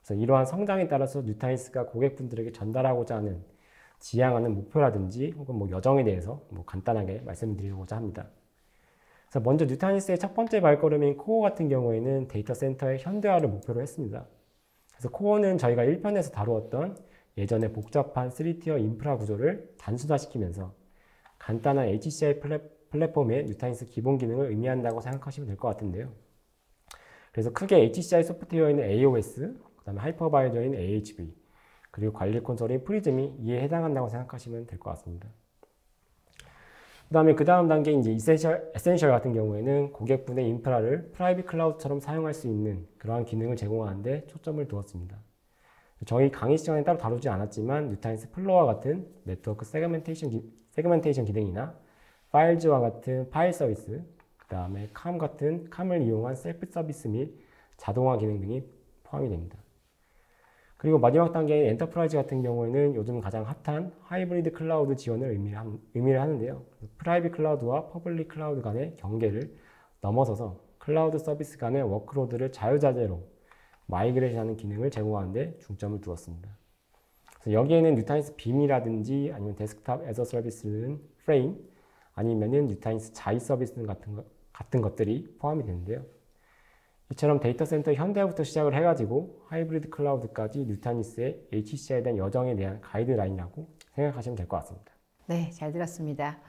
그래서 이러한 성장에 따라서 뉴타닉스가 고객분들에게 전달하고자 하는 지향하는 목표라든지 혹은 여정에 대해서 간단하게 말씀드리고자 합니다. 그래서 먼저 뉴타닉스의 첫 번째 발걸음인 코어 같은 경우에는 데이터 센터의 현대화를 목표로 했습니다. 그래서 코어는 저희가 1편에서 다루었던 예전의 복잡한 3티어 인프라 구조를 단순화시키면서 간단한 HCI 플랫폼의 뉴타닉스 기본 기능을 의미한다고 생각하시면 될 것 같은데요. 그래서 크게 HCI 소프트웨어인 AOS, 그 다음에 하이퍼바이저인 AHV, 그리고 관리 콘솔인 프리즘이 이에 해당한다고 생각하시면 될 것 같습니다. 그 다음 단계 이제 에센셜 같은 경우에는 고객분의 인프라를 프라이빗 클라우드처럼 사용할 수 있는 그러한 기능을 제공하는 데 초점을 두었습니다. 저희 강의 시간에 따로 다루지 않았지만 뉴타닉스 플로어와 같은 네트워크 세그멘테이션 기능이나 파일즈와 같은 파일 서비스, 그 다음에 캄 같은 캄을 이용한 셀프 서비스 및 자동화 기능 등이 포함이 됩니다. 그리고 마지막 단계인 엔터프라이즈 같은 경우에는 요즘 가장 핫한 하이브리드 클라우드 지원을 의미를 하는데요. 프라이빗 클라우드와 퍼블릭 클라우드 간의 경계를 넘어서서 클라우드 서비스 간의 워크로드를 자유자재로 마이그레이션하는 기능을 제공하는 데 중점을 두었습니다. 그래서 여기에는 뉴타닉스 빔이라든지 아니면 데스크탑 애저 서비스는 프레임 아니면은 뉴타닉스 자이 서비스 같은 것들이 포함이 되는데요. 이처럼 데이터 센터 현대화부터 시작을 해가지고 하이브리드 클라우드까지 뉴타닉스의 HCI에 대한 여정에 대한 가이드라인이라고 생각하시면 될 것 같습니다. 네, 잘 들었습니다.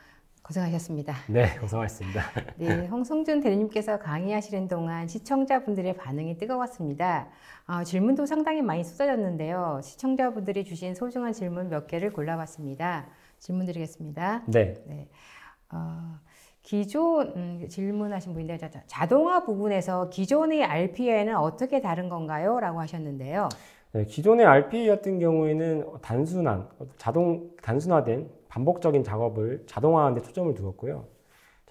고생하셨습니다. 네, 고생하셨습니다. 네, 홍성준 대리님께서 강의하시는 동안 시청자분들의 반응이 뜨거웠습니다. 질문도 상당히 많이 쏟아졌는데요. 시청자분들이 주신 소중한 질문 몇 개를 골라봤습니다. 질문 드리겠습니다. 네. 기존 질문하신 분인데 자동화 부분에서 기존의 RPA는 어떻게 다른 건가요? 라고 하셨는데요. 네, 기존의 RPA 같은 경우에는 단순화된 반복적인 작업을 자동화하는 데 초점을 두었고요.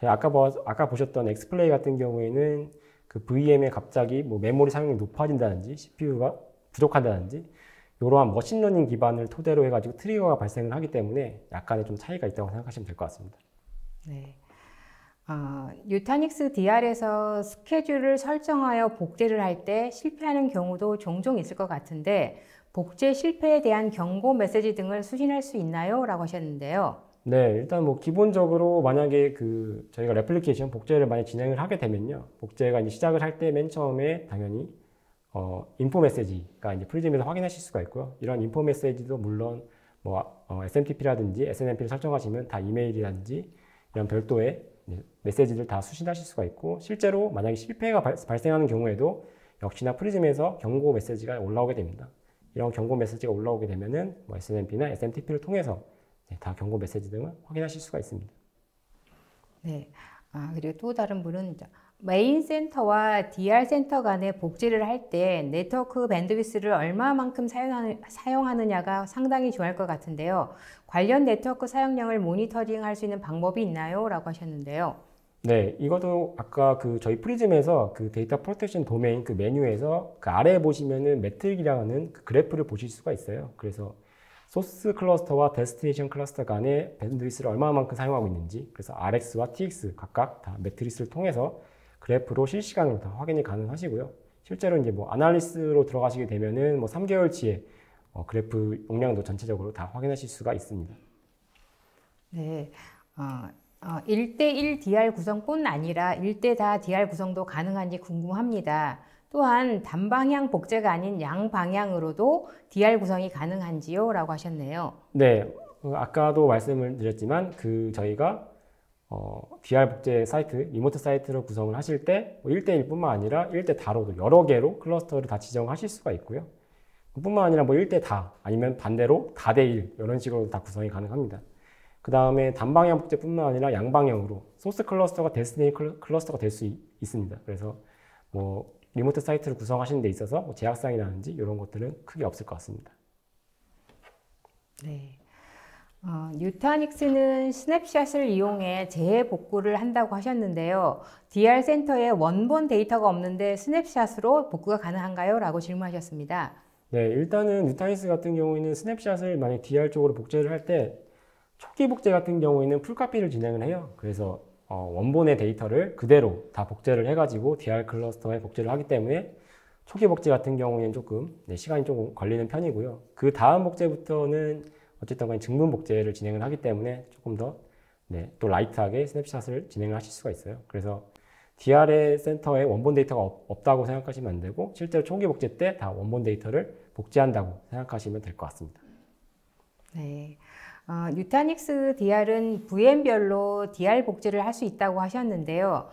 아까 보셨던 엑스플레이 같은 경우에는 그 VM에 갑자기 메모리 사용량이 높아진다든지 CPU가 부족하다든지 이러한 머신러닝 기반을 토대로 해가지고 트리거가 발생을 하기 때문에 약간의 좀 차이가 있다고 생각하시면 될 것 같습니다. 네. 뉴타닉스 DR에서 스케줄을 설정하여 복제를 할 때 실패하는 경우도 종종 있을 것 같은데 복제 실패에 대한 경고 메시지 등을 수신할 수 있나요? 라고 하셨는데요. 네, 일단 기본적으로 만약에 저희가 레플리케이션 복제를 많이 진행을 하게 되면요. 복제가 이제 시작을 할 때 맨 처음에 당연히 인포 메시지가 이제 프리즘에서 확인하실 수가 있고요. 이런 인포 메시지도 물론 뭐 SMTP라든지 SNMP를 설정하시면 다 이메일이라든지 이런 별도의 메시지를 다 수신하실 수가 있고, 실제로 만약에 실패가 발생하는 경우에도 역시나 프리즘에서 경고 메시지가 올라오게 됩니다. 이런 경고 메시지가 올라오게 되면은 뭐 SNMP나 SMTP를 통해서 다 경고 메시지 등을 확인하실 수가 있습니다. 네. 그리고 또 다른 분은 메인 센터와 DR 센터 간의 복제를 할 때 네트워크 밴드위스를 얼마만큼 사용하느냐가 상당히 중요할 것 같은데요. 관련 네트워크 사용량을 모니터링 할 수 있는 방법이 있나요? 라고 하셨는데요. 네, 이것도 아까 저희 프리즘에서 데이터 프로텍션 도메인 메뉴에서 아래에 보시면은 매트릭이라는 그래프를 보실 수가 있어요. 그래서 소스 클러스터와 데스티네이션 클러스터 간의 밴드위스를 얼마만큼 사용하고 있는지, 그래서 RX와 TX 각각 다 매트리스를 통해서 그래프로 실시간으로 다 확인이 가능하시고요. 실제로 이제 뭐 아날리스로 들어가시게 되면은 뭐 3개월치의 그래프 용량도 전체적으로 다 확인하실 수가 있습니다. 네. 1대1 DR 구성뿐 아니라 1대4 DR 구성도 가능한지 궁금합니다. 또한 단방향 복제가 아닌 양방향으로도 DR 구성이 가능한지요? 라고 하셨네요. 네, 아까도 말씀을 드렸지만 저희가 DR 복제 사이트, 리모트 사이트로 구성을 하실 때 1대1뿐만 아니라 1대4로도 여러 개로 클러스터를 다 지정하실 수가 있고요. 뿐만 아니라 뭐 1대4 아니면 반대로 다대1 이런 식으로 다 구성이 가능합니다. 그 다음에 단방향 복제뿐만 아니라 양방향으로 소스 클러스터가 데스티네이션 클러스터가 될 수 있습니다. 그래서 뭐 리모트 사이트를 구성하시는 데 있어서 뭐 제약사항이라든지 이런 것들은 크게 없을 것 같습니다. 네. 뉴타닉스는 스냅샷을 이용해 재복구를 한다고 하셨는데요. DR 센터에 원본 데이터가 없는데 스냅샷으로 복구가 가능한가요? 라고 질문하셨습니다. 네, 일단은 뉴타닉스 같은 경우에는 스냅샷을 만약 DR 쪽으로 복제를 할 때 초기 복제 같은 경우에는 풀카피를 진행을 해요. 그래서 원본의 데이터를 그대로 다 복제를 해가지고 DR 클러스터에 복제를 하기 때문에 초기 복제 같은 경우에는 조금 시간이 조금 걸리는 편이고요. 그 다음 복제부터는 어쨌든 간에 증분 복제를 진행을 하기 때문에 조금 더 또 라이트하게 스냅샷을 진행을 하실 수가 있어요. 그래서 DR의 센터에 원본 데이터가 없다고 생각하시면 안 되고, 실제로 초기 복제 때 다 원본 데이터를 복제한다고 생각하시면 될 것 같습니다. 네. 뉴타닉스 DR은 VM별로 DR 복제를 할 수 있다고 하셨는데요.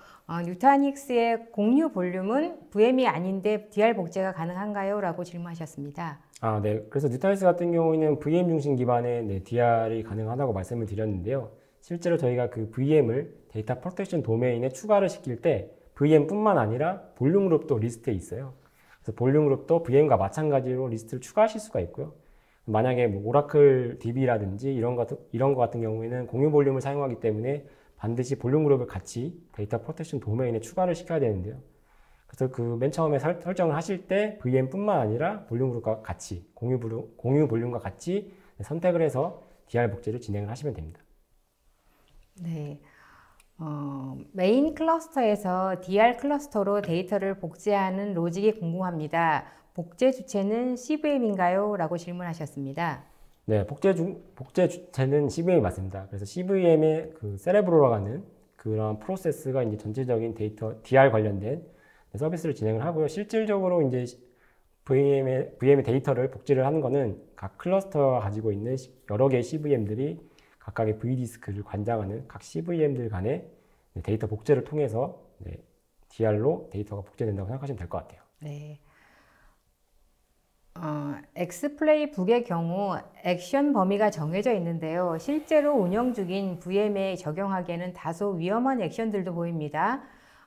뉴타닉스의 공유 볼륨은 VM이 아닌데 DR 복제가 가능한가요? 라고 질문하셨습니다. 네. 그래서 뉴타닉스 같은 경우에는 VM 중심 기반의 DR이 가능하다고 말씀을 드렸는데요. 실제로 저희가 그 VM을 데이터 프로텍션 도메인에 추가를 시킬 때 VM뿐만 아니라 볼륨 그룹도 리스트에 있어요. 그래서 볼륨 그룹도 VM과 마찬가지로 리스트를 추가하실 수가 있고요. 만약에 뭐 오라클 DB라든지 이런 거 같은 경우에는 공유 볼륨을 사용하기 때문에 반드시 볼륨 그룹을 같이 데이터 프로텍션 도메인에 추가를 시켜야 되는데요. 그래서 맨 처음에 설정을 하실 때 VM뿐만 아니라 볼륨 그룹과 같이 공유 볼륨과 같이 선택을 해서 DR 복제를 진행을 하시면 됩니다. 네. 메인 클러스터에서 DR 클러스터로 데이터를 복제하는 로직이 궁금합니다. 복제 주체는 CVM인가요? 라고 질문하셨습니다. 네, 복제 주체는 CVM이 맞습니다. 그래서 CVM의 세레브로라고 하는 그런 프로세스가 이제 전체적인 데이터 DR 관련된 서비스를 진행을 하고요. 실질적으로 이제 VM의 데이터를 복제를 하는 거는 각 클러스터가 가지고 있는 여러 개의 CVM들이 각각의 V디스크를 관장하는 각 CVM들 간의 데이터 복제를 통해서 DR로 데이터가 복제된다고 생각하시면 될 것 같아요. 네. 엑스플레이북의 경우 액션 범위가 정해져 있는데요. 실제로 운영 중인 VM에 적용하기에는 다소 위험한 액션들도 보입니다.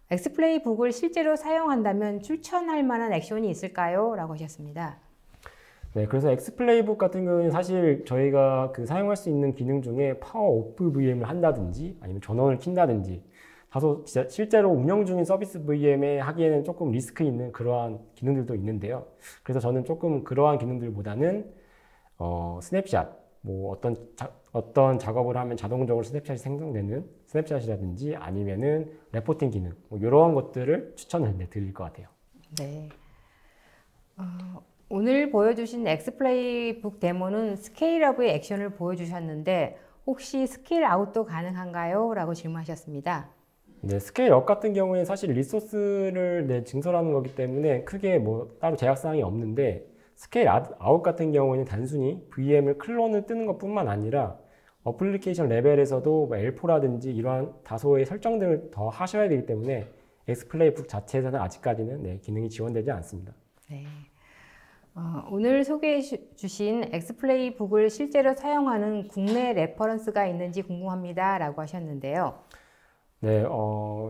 엑스플레이북을 실제로 사용한다면 추천할 만한 액션이 있을까요? 라고 하셨습니다. 네, 그래서 엑스플레이북 같은 경우는 사실 저희가 사용할 수 있는 기능 중에 파워 오프 VM을 한다든지 아니면 전원을 킨다든지 다소 실제로 운영 중인 서비스 VM에 하기에는 조금 리스크 있는 그러한 기능들도 있는데요. 그래서 저는 조금 그러한 기능들보다는 스냅샷, 뭐 어떤 작업을 하면 자동적으로 스냅샷이 생성되는 스냅샷이라든지 아니면은 레포팅 기능, 뭐 이러한 것들을 추천을 드릴 것 같아요. 네. 오늘 보여주신 엑스플레이북 데모는 스케일업의 액션을 보여주셨는데 혹시 스케일 아웃도 가능한가요? 라고 질문하셨습니다. 네, 스케일업 같은 경우에 사실 리소스를 증설하는 거기 때문에 크게 뭐 따로 제약사항이 없는데 스케일 아웃 같은 경우에는 단순히 VM을 클론을 뜨는 것뿐만 아니라 어플리케이션 레벨에서도 뭐 L4라든지 이러한 다소의 설정들을 더 하셔야 되기 때문에 엑스플레이북 자체에서는 아직까지는 기능이 지원되지 않습니다. 네. 오늘 소개해 주신 엑스플레이북을 실제로 사용하는 국내 레퍼런스가 있는지 궁금합니다 라고 하셨는데요. 네,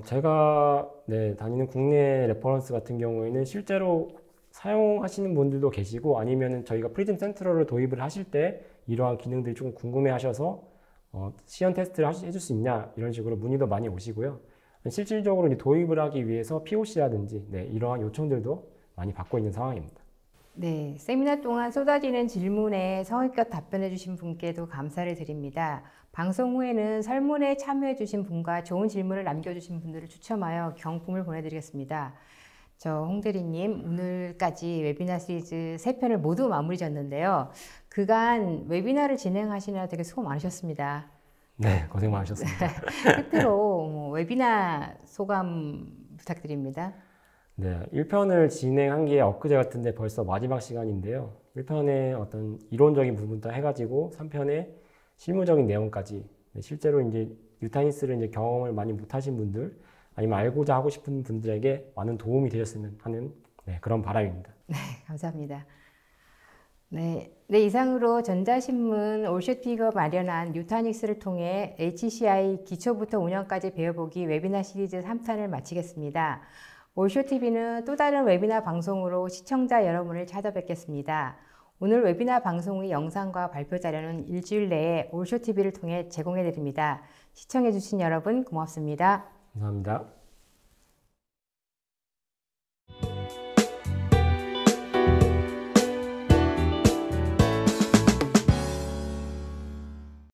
제가 다니는 국내 레퍼런스 같은 경우에는 실제로 사용하시는 분들도 계시고 아니면은 저희가 프리즘 센트럴을 도입을 하실 때 이러한 기능들이 조금 궁금해 하셔서 시연 테스트를 해줄 수 있냐 이런 식으로 문의도 많이 오시고요. 실질적으로 이제 도입을 하기 위해서 POC라든지 이러한 요청들도 많이 받고 있는 상황입니다. 네, 세미나 동안 쏟아지는 질문에 성의껏 답변해 주신 분께도 감사를 드립니다. 방송 후에는 설문에 참여해 주신 분과 좋은 질문을 남겨주신 분들을 추첨하여 경품을 보내드리겠습니다. 저 홍대리님, 오늘까지 웨비나 시리즈 3편을 모두 마무리 졌는데요. 그간 웨비나를 진행하시느라 되게 수고 많으셨습니다. 네, 고생 많으셨습니다. 끝으로 웨비나 소감 부탁드립니다. 네, 1편을 진행한 게 엊그제 같은데 벌써 마지막 시간인데요. 1편의 어떤 이론적인 부분부터 해가지고 3편의 실무적인 내용까지 실제로 이제 뉴타니스를 이제 경험을 많이 못하신 분들 아니면 알고자 하고 싶은 분들에게 많은 도움이 되셨으면 하는 그런 바람입니다. 네, 감사합니다. 네, 이상으로 전자신문 올쇼티가 마련한 뉴타닉스를 통해 HCI 기초부터 운영까지 배워보기 웨비나 시리즈 3탄을 마치겠습니다. 올쇼TV는 또 다른 웨비나 방송으로 시청자 여러분을 찾아뵙겠습니다. 오늘 웨비나 방송의 영상과 발표 자료는 일주일 내에 올쇼TV를 통해 제공해 드립니다. 시청해 주신 여러분 고맙습니다. 감사합니다.